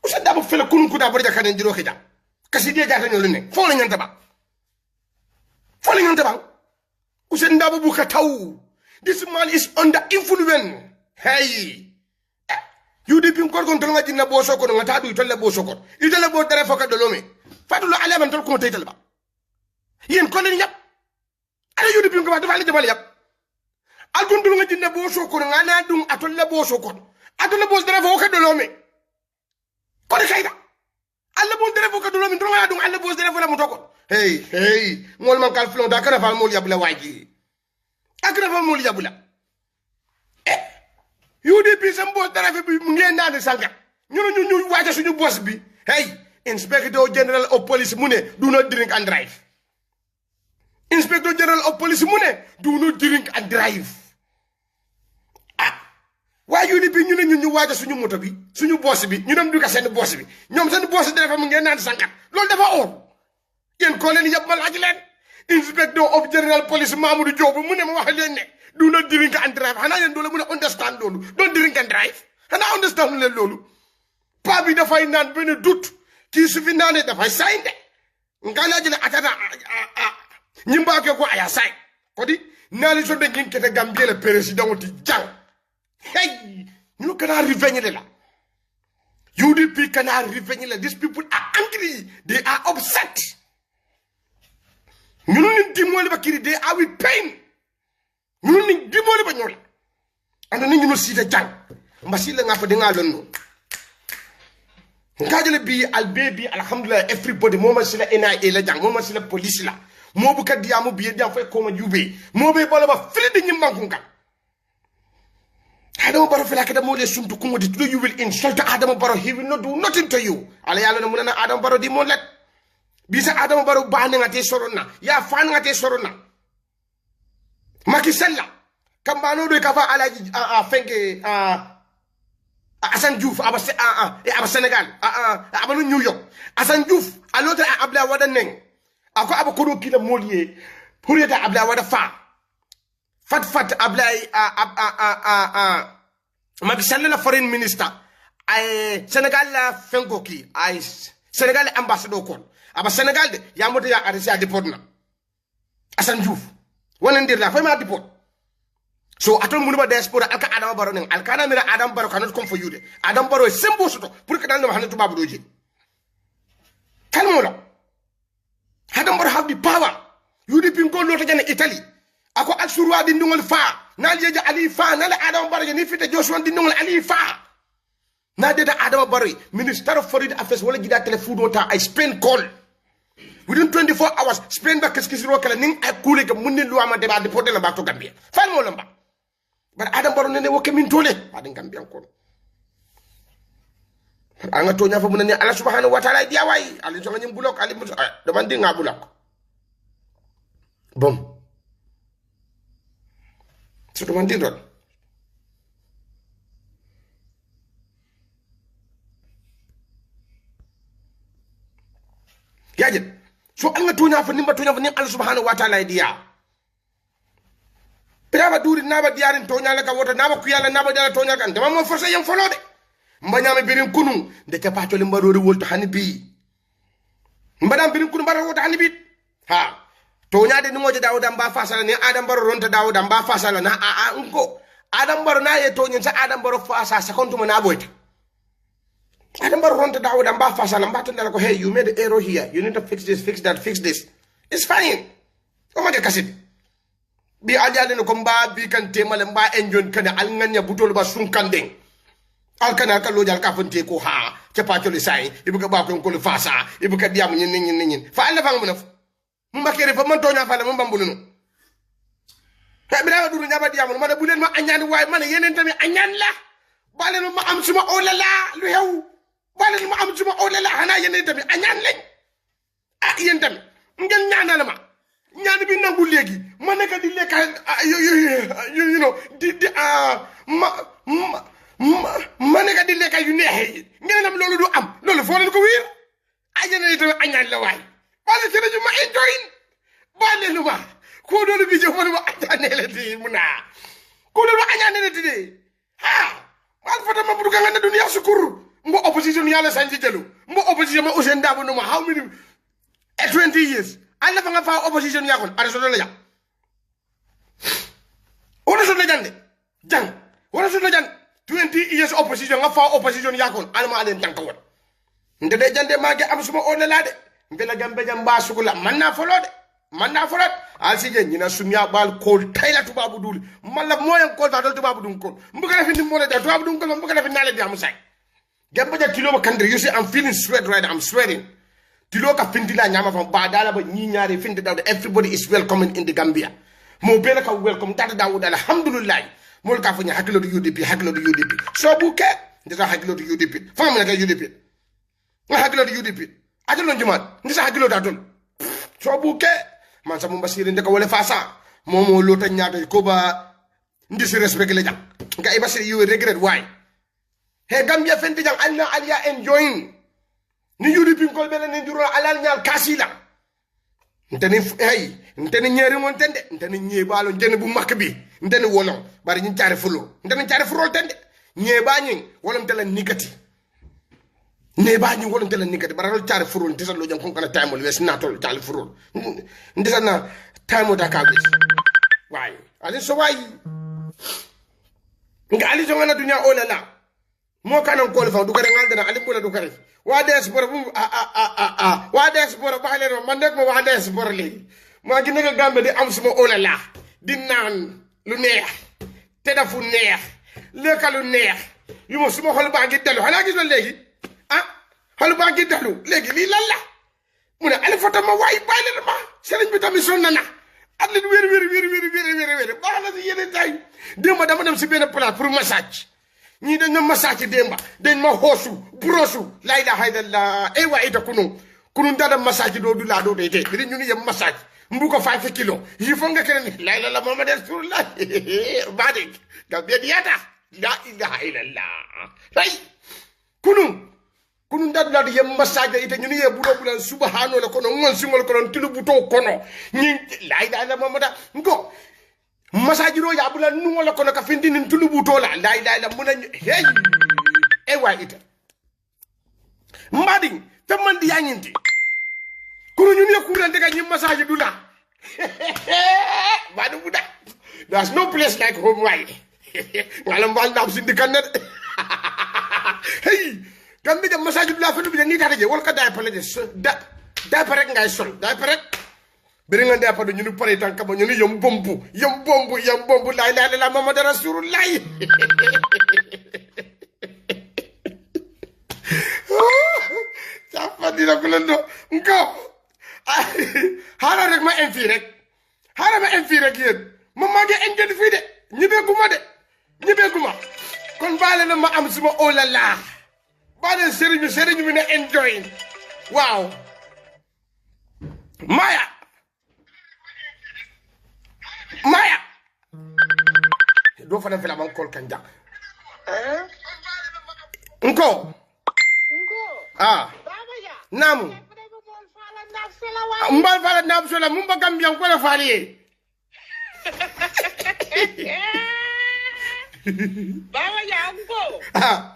Ousseynou Daba fele kunun kuda bari da kan diro khida kasi de jata nyolu ne fo la nyanta ba Ousseynou Daba bu ka taw this man is under influence hey UDP ko kon tan ngati na bo soko ngata du tolle bo soko itale bo tere foka do lomi fatulo ale man tol ko taytal ba yen ko len yap ala UDP ko ba dafa le jabal yap al kon dul ngati na bo soko ngana dum atolle bo soko atolle bo tere foka do lomi ko de kayda alla bo tere foka do lomi to ngana dum alla bo tere foka mo toko hey ngol man kal flon da kana fal mol yabla waji akra fal mol yabla UDP sam boss dara fi mu ngeen naan sanga ñu wacce suñu boss bi hey inspector general of police mu ne do not drink and drive inspector general of police mu ne do not drink and drive wa UDP ñu wacce suñu moto bi suñu boss bi ñu dem du ka seen boss bi ñom seen boss dara fa mu ngeen naan sanga loolu dafa or yeen ko leen yab ma laaj leen inspector of general police Mamadou Diop mu ne ma wax leen ne do not drink and drive. Hana yen dole muna understand lolu. Don't drink and drive. Hana understand le lolu. Pa bi da fay nan ben doute ki su fi nané da fay sign de. Ngala jël atata ñimba ke ko aya sign. Ko di nali so de ngin kete Gambie le président ti jang. Hey, ñu kana revenge la. UDP kana revenge la. These people are angry. They are upset. Ñu ñu dimole ba kiri they are with pain. Ñu ni dimole ba ñola anda ni ñu sita jang mbasile nga fa de nga lonno ngajele bi al baby alhamdulillah everybody moma sila NIA la jang moma sila police la mo bu kadi amu biye diam fay ko ma jube mo be bolo ba fili di nyimbanku kan Adama Barrow fela kada mo le sumtu ko modi to you will insult Adama Barrow, he will not do nothing to you ala yalla na munana Adama Barrow di mo let bisa Adama Barrow ba na ngate sorona ya fa ngate sorona Macky Sall kambano do ka fa alaji fenke Assane Diouf aba Sénégal aba New York Assane Diouf a l'autre Abdoulaye Wade neng ako aba kodo kila molier pour yeta Abdoulaye Wade fat Abdoulaye Macky Sall la foreign minister ay Sénégal la fenko ki ay Sénégal ambassadeur kon aba Sénégal de ya moto ya arrêté a déport na Assane Diouf wala ndir la fay ma déport so atol munuma diaspora alka Adama Barrow neng alkana mira Adama Barrow cannot come for you de Adama Barrow sembo soto pour que dal no hanatu babu doji kalmo la Adama Barrow have the power UDP ko lota jana Italy ako al surwa di ndungol fa na liye ali fa na la Adama Barrow ni fite Joshua di ndungol ali fa na de Adama Barrow minister of foreign affairs wala gida telephone wota I Spain call within 24 hours Spain ba keskisi ro kala ning ay kule ke munni lo amade ba deporter la ba to Gambia fal mo lamba but Adama Barrow nene woke min tole adin Gambia ko anga to nya fa munani Allah subhanahu wa ta'ala dia way ali to ngam bulok ali do man di nga bulok bom so do man di don yaje so anga to nya fa nimba to nya fa ni Allah subhanahu wa ta'ala dia Piraba duri naba diarin tonya la ka wota naba kuyala naba dala tonya kan dama mo forcer yam folode mbanya me birin kunu de ca pato le mbaro wolto hanibi mbadam birin kunu mbaro wolto hanibi ha tonya de ngoje dawda mba fasala ni Adam Barrow ronta dawda mba fasala na unko Adam Barrow na ye tonya sa Adam Barrow fasa sekondu mo na boyta Adam Barrow ronta dawda mba fasala mba tandala ko hey you made an error here you need to fix this it's fine o ma de kasit bi aljale no ko mba bi kan temale mba enjon kana al nganya butol ba sun kandeng al kana ka lo jal ka fonte ko ha ca pa tole sai ibuka ba ko le fasa ibuka diam nyin fa alla fa ngam mba kere fa man tonya fa la mba mbulu no ta bi dawa duru nyaba diam ma da bulen ma anyani way man yenen tammi anyan la balen ma am suma olala lu hew balen ma am suma olala hana yenen tammi anyan lañ yen tammi ngeen ñaanal ma ñaan bi nangu legi ma neka di lekka you know ma neka di lekka yu neex ngeen am lolu du am lolu fo leen ko wir ajana ni tamit añaan la way wala ci ñu ma enjoy bale lu ba ko do bi jox ma ajane la di muna ko do añane la di ha mal fata ma buruga ngana dunya sukuru mbo opposition yalla sanji jelu mbo opposition ma Ousainou Darboe no ma how many 20 years alla fa nga fa opposition yakon araso la ja ona so la jande jang wala so la jan 20 years opposition nga fa opposition yakon alma alen tankawon ndede jande mage am suma on la de mbela gambe jamba sukula manna folode manna folot alsije nyina sumya bal kol tayla tubabu dul malla moyen kol ta dal tubabu dum kol mbuga la fi ndim mo la tubabu dum kol mbuga la fi nale bi am say gambe ja kilo kandre you see I'm feeling sweat right I'm sweating Tilo ka findi la nyama from badala ba ñi ñaari findi daw everybody is welcome in the Gambia mo bela ka welcome tata dawud alhamdulillah mo ka fa nya hakilo do UDP so buke ndita hakilo do UDP fam na ka UDP nga hakilo do UDP adul njumat ndita hakilo da dul so buke man sa mo basire ndeka wala fasa momo lota nyaata ko ba ndisi respect le jang nga e basire you regret why he Gambia findi jang alna alia enjoying ni UDP ko bele ni juro alal nyal kasila nteni hey nteni nyeri mon tende nteni nyebalo nteni bu makbi nteni wolon bari ni tiare fulo nteni tiare furol tende nyeba nyi wolon tele nikati neba nyi wolon tele nikati baralo tiare furol tisa lo jam kon kana time wes natol tiare furol ndisa na time da ka wes way ali so way nga ali so ngana dunya olala mo kanan ko fa du kare ngaldana ali bula du kare wa diaspora bu wa diaspora ba leen man nek mo wa diaspora li ma gi nga Gambe di am suma olala di nan lu neex te dafu neex lekalu neex yu mo suma xol ba ngi delu xala gis na legi xol ba ngi delu legi li lan la mu ne ali foto ma waay bàyyi leen ma sëriñ bi tamit sonn na at leen wér baax na si yeneen tay démba dama dem si benn place pour massage ñii dañ ma massage démba dañ ma hoosu brosu la ilaha illallah ay waa ita kunu dada massage do du la do de te ñu ngi yem massage mbu ko 5 kilo yi fo nga kene la ilaha illallah muhammad rasulullah baade ga be diata la ilaha illallah ay kunu dada la yem massage ite ñu ngi bu do bu subhanahu la kono ngon singol kono tilu bu to kono ñi la ilaha illallah muhammad ngo massage ro ya bula nu wala kono ka findi nin tilu bu to la ilaha illallah mun hey e wa ite mbadi te man di yañinti kunu ñu ne kurante ka ñi massage du la badu buda there's no place like home way ngala mbal dab sindi kan hey kam bi dem massage du la fa du bi ni tata je wol ka day pale de da parek ngay sol da parek beri nga ndé pa ñu ñu paré tan ka ñu ñu yom bombu la ilaha illallah muhammad rasulullah dina ko lendo ngo hala rek ma enfi rek hala ma enfi rek yeen ma mage engel fi de ñibé guma kon balé na ma am suma oh la la balé serigne mi na enjoy wow maya do fa na fi la man kol kan jak nko namu mbal fala nab sola mumba gambian ko la fali bawa ya anko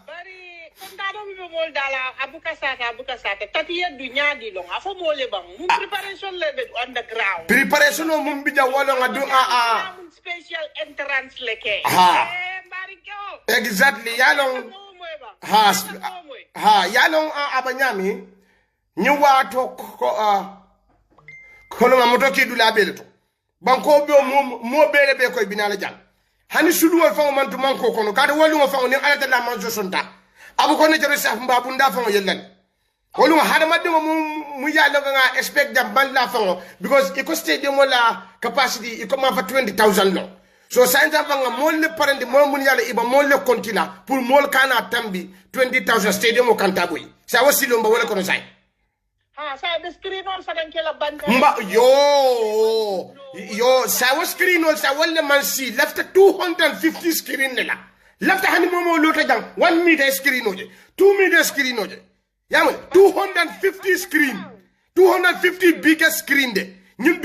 bari kondado mi mol dala abuka sata tati yeddu nyaadi long afo mole bang mum preparation le be underground preparation o mum bija wala ngadu special entrance leke bari ko exactly yalong yalong abanyami ni wato ko no moto ki dula bele to banko be mo bele be ko binala jang hani sulu wal fa man to man ko kono kada walu nga fa ni alata la man sonta abu ko ne jere saf mbabu nda fa yellen walu hada madde mu yalla nga expect jam ban la fa because e ko stadium wala capacity e ko ma fa 20000 no so science nga mol le parende mo mun yalla iba mol le kontina pour mol kana tambi 20000 stadium o kantaboy sa wasilo mba wala kono say sa the screen on sa dan kela banda mba yo sa was screen on sa wala man si left 250 screen la left hani momo lota jang 1 meter screen oje 2 meter screen oje yama 250 screen 250 biggest screen de ñun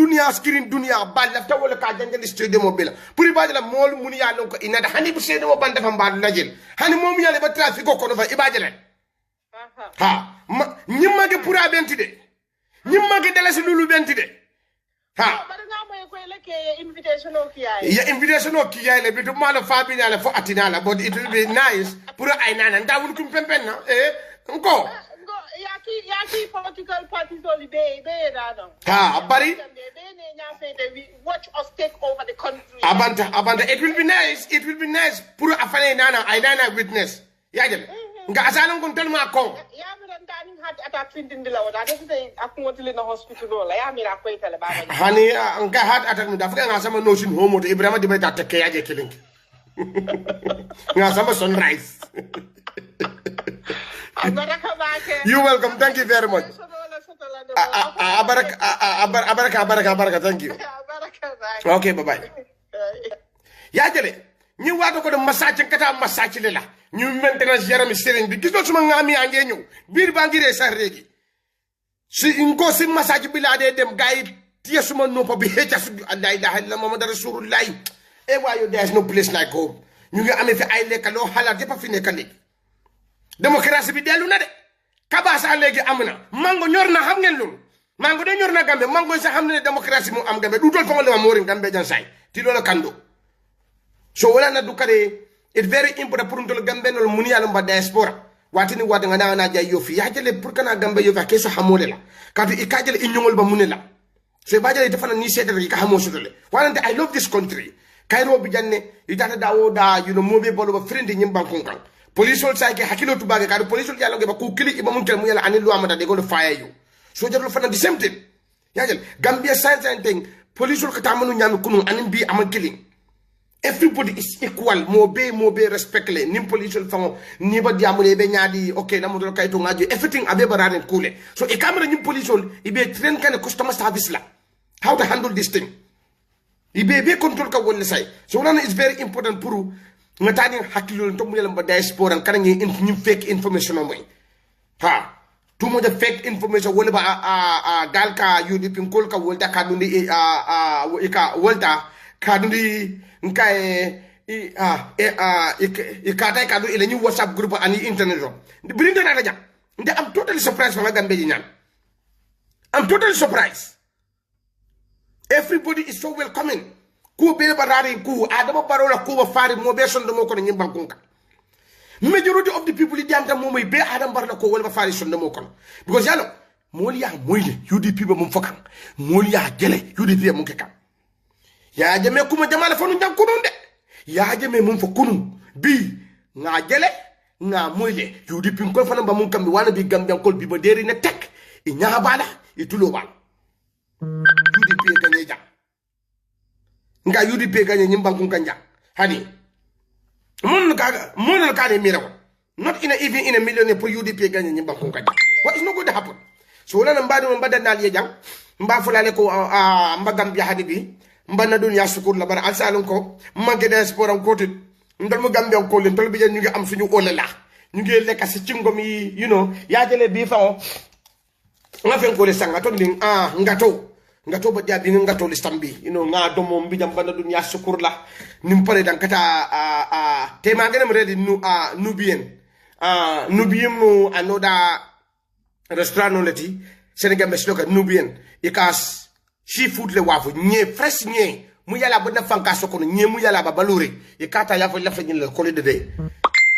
dunia ba left wala ka jangal stadium mobile pour ibade la mol mun ya non ko inada hani bu stadium ban dafa mbal najel hani mom yale ba trafic ko no fa ibade la ñimmage pour a benti de ñimmage dalasi lulu benti de bari nga moy ko leke invitation o kiyaye ya invitation o kiyaye be to mala fabi na la fo atinala but it will be nice pour ay nana ndawul kum pempen na ngo yaki political parties only be da no bari they nya say they watch us take over the country abanta it will be nice pour afane nana ay nana witness yajel nga asalan kon telma ko ya mi dan tani hat attack findindi la wada def tay akmotili na hospital la ya mi ra koy tele baba hani nga hat attack mu dafa nga sama notion homo to ibrahima di bayta tekke yaje killing nga sama sunrise you welcome, thank you very much. Abaraka, thank you. Okay, bye bye. Ya jele ñu wato ko do massage kata massage le la ñu maintenance yaram serigne bi gis do suma ngami angé ñu bir ba ngiré sa régi si inko si massage bi la dé dem gaay tie suma nopa bi hecca su la ilaha illa muhammad rasulullah e wayo there's no place like home ñu ngi amé fi ay lekk lo xalaat yépp fi nekk léegi démocratie bi delu na de kabasa léegi amna mango ñor na xam ngeen lu mango de ñor na gambe mango sa xam ne démocratie mu am gambe du tol ko le morin gambe jan say ti lolo kando so wala na dukare it very important pour ndol gambe no muni yalla mba diaspora watini wada ngana na jay yofi ya jele pour kana gambe yofi keso hamole la kadu ikajele inyongol ba munela so bajale defana ni sedere ka hamo sudole wala I love this country kayro bi janne itata dawo da you know mobe bolo ba friend nyimban konkan police ol say ke hakilo tubage kadu police ol yalla nge ba ku kili iba mun kel mu yalla anil lu amata de go fire you so jarul fana the same thing yajel Gambia science thing police ko tamanu nyami kunu anim bi am killing everybody is equal mo be respect le nim police fango ni ba diamule be nyaadi okay na mo do kayto ngaji everything abe bararen kule so e camera nim police ibe train kan customer service la how to handle this thing ibe be control ka wala say so nana is very important pour nga tani hakilo to mu yelam ba diaspora kan ngi nim fake information o moy ha too much fake information wala ba galka UDP kol ka wolta ka dundi ka wolta ka dundi nkae ikata ka do ile ni WhatsApp group ani internet ro birinda na ja nde am totally surprised fa Gambe ji ñaan I'm totally surprised everybody is so welcoming ku be barari ku adama barola ku ba fari mo be son do mo ko ni bankunka majority of the people di am tam moy be adam barla ko wala ba fari son do mo ko because yalo moliya moyle UDP ba mum fokan moliya gele UDP mum ke kam ya jame kuma jamala fonu jang kunun de ya jame mum fo kunun bi nga gele nga moyle UDP ko fana ba mum kam bi wana bi Gambian kol bi ba deri ne tek e nya bala e tulo bal UDP ganye jang nga UDP ganye nyim bankun kanja hani mon ka de miracle not even in a million for UDP ganye nyim bankun kanja what is not going to happen so la mbadi mo mbada nal ye jang mba fulale ko mba Gambia hani bi mba na dunya sukur la bar alsalon ko manke diaspora ko tit ndol mo Gambia ko len tol bi ñu ngi am suñu olala ñu ngi lekk ci cingom yi you know ya jele bi fa nga fen ko le sanga to nding ngato ba jabi ngato listam bi you know nga do mom bi jam banda dunya sukur la nim pare dan kata te ma ngene redi nubien mu anoda restaurant no leti Senegal mesloka nubien ikas seafood le wafu nye fresh nye mu yala ba na fanka sokono nye mu yala ba baluri ikata ya fa la fa le ko le de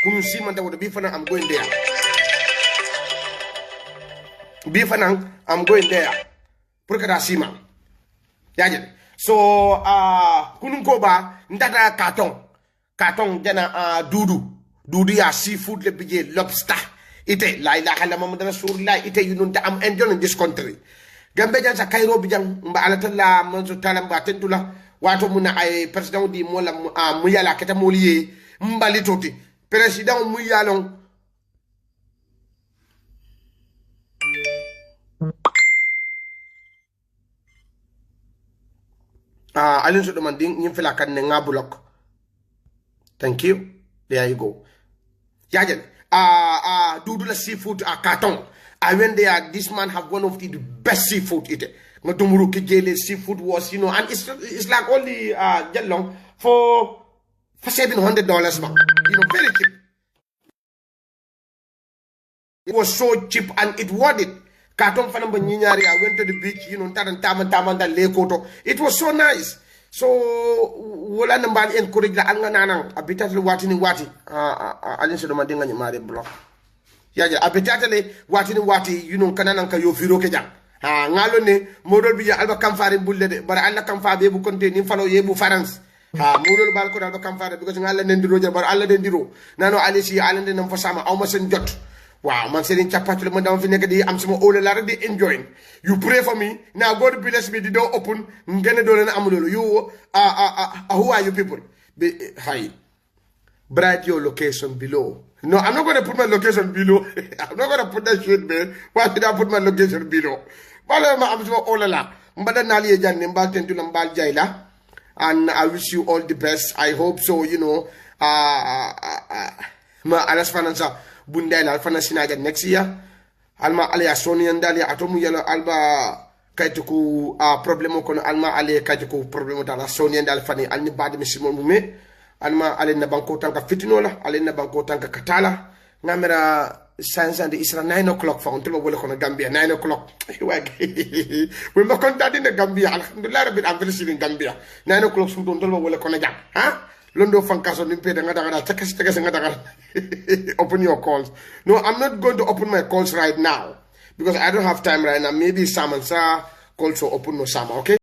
kum si man tawo bi fana am going there bi fana am going there pour que da sima yaje so kunun ko ba ndata carton jana dudu ya seafood le bije lobster ite la ilaha illa muhammad rasulullah ite yunun ta am enjoy in this country Gambe jan sa Cairo bijang mba alatalla manzo talam ba tentula wato muna ay president di mola mu yala keta moliye mbali toti president mu yalon alin so demanding ñim fela kan ne ngabulok thank you there you go yajen dudu la seafood carton I went there. This man have one of the best seafood eater. Matumuru Kijele seafood was, you know, and it's like only long for $700, man. You know, very cheap. It was so cheap and it worth it. Carton fanamba nyinyari. I went to the beach, you know, tamanda lekoto. It was so nice. So wala nambali encourage la anga nanang abitat wati alin so demanding nga mari block. Yaja abetatale wati you know kanana ka yo firo ke jang ngalo ne modol bi alba kamfare bulle de bara alla kamfa be bu konte ni falo yebu France modol bal ko alba kamfare because ngala nen diro bara alla den diro nano alisi alande nam fa sama awma sen jot wow man sen chapatu mo dam fi nek di am sama ole la rek di enjoying you pray for me now God bless me the door open ngene do len amulolo you who are you people be hi write your location below. No, I'm not going to put my location below. I'm not going to put that shit, man. Why did I put my location below? I'm so all along. And I wish you all the best. I hope so, you know. Alas fanansa bundel alfana sinaga next year. Alma ale asoni andali atomu yalo alba kaituku problemo kono alma ale kaituku problemo dala soni andal fani alni badi misimo mume. Alma ale na banko tanka fitinola ale na banko tanka katala ngamera sansa de isra 9 o'clock fa onto wala kono Gambia 9 o'clock we ma contati in Gambia alhamdulillah rabbil alamin in Gambia 9 o'clock sun don tolwa wala kono jam londo fankaso nimpe da ngada takasi ngada open your calls. No, I'm not going to open my calls right now because I don't have time right now. Maybe Sam and Sa calls will open no Sama, okay?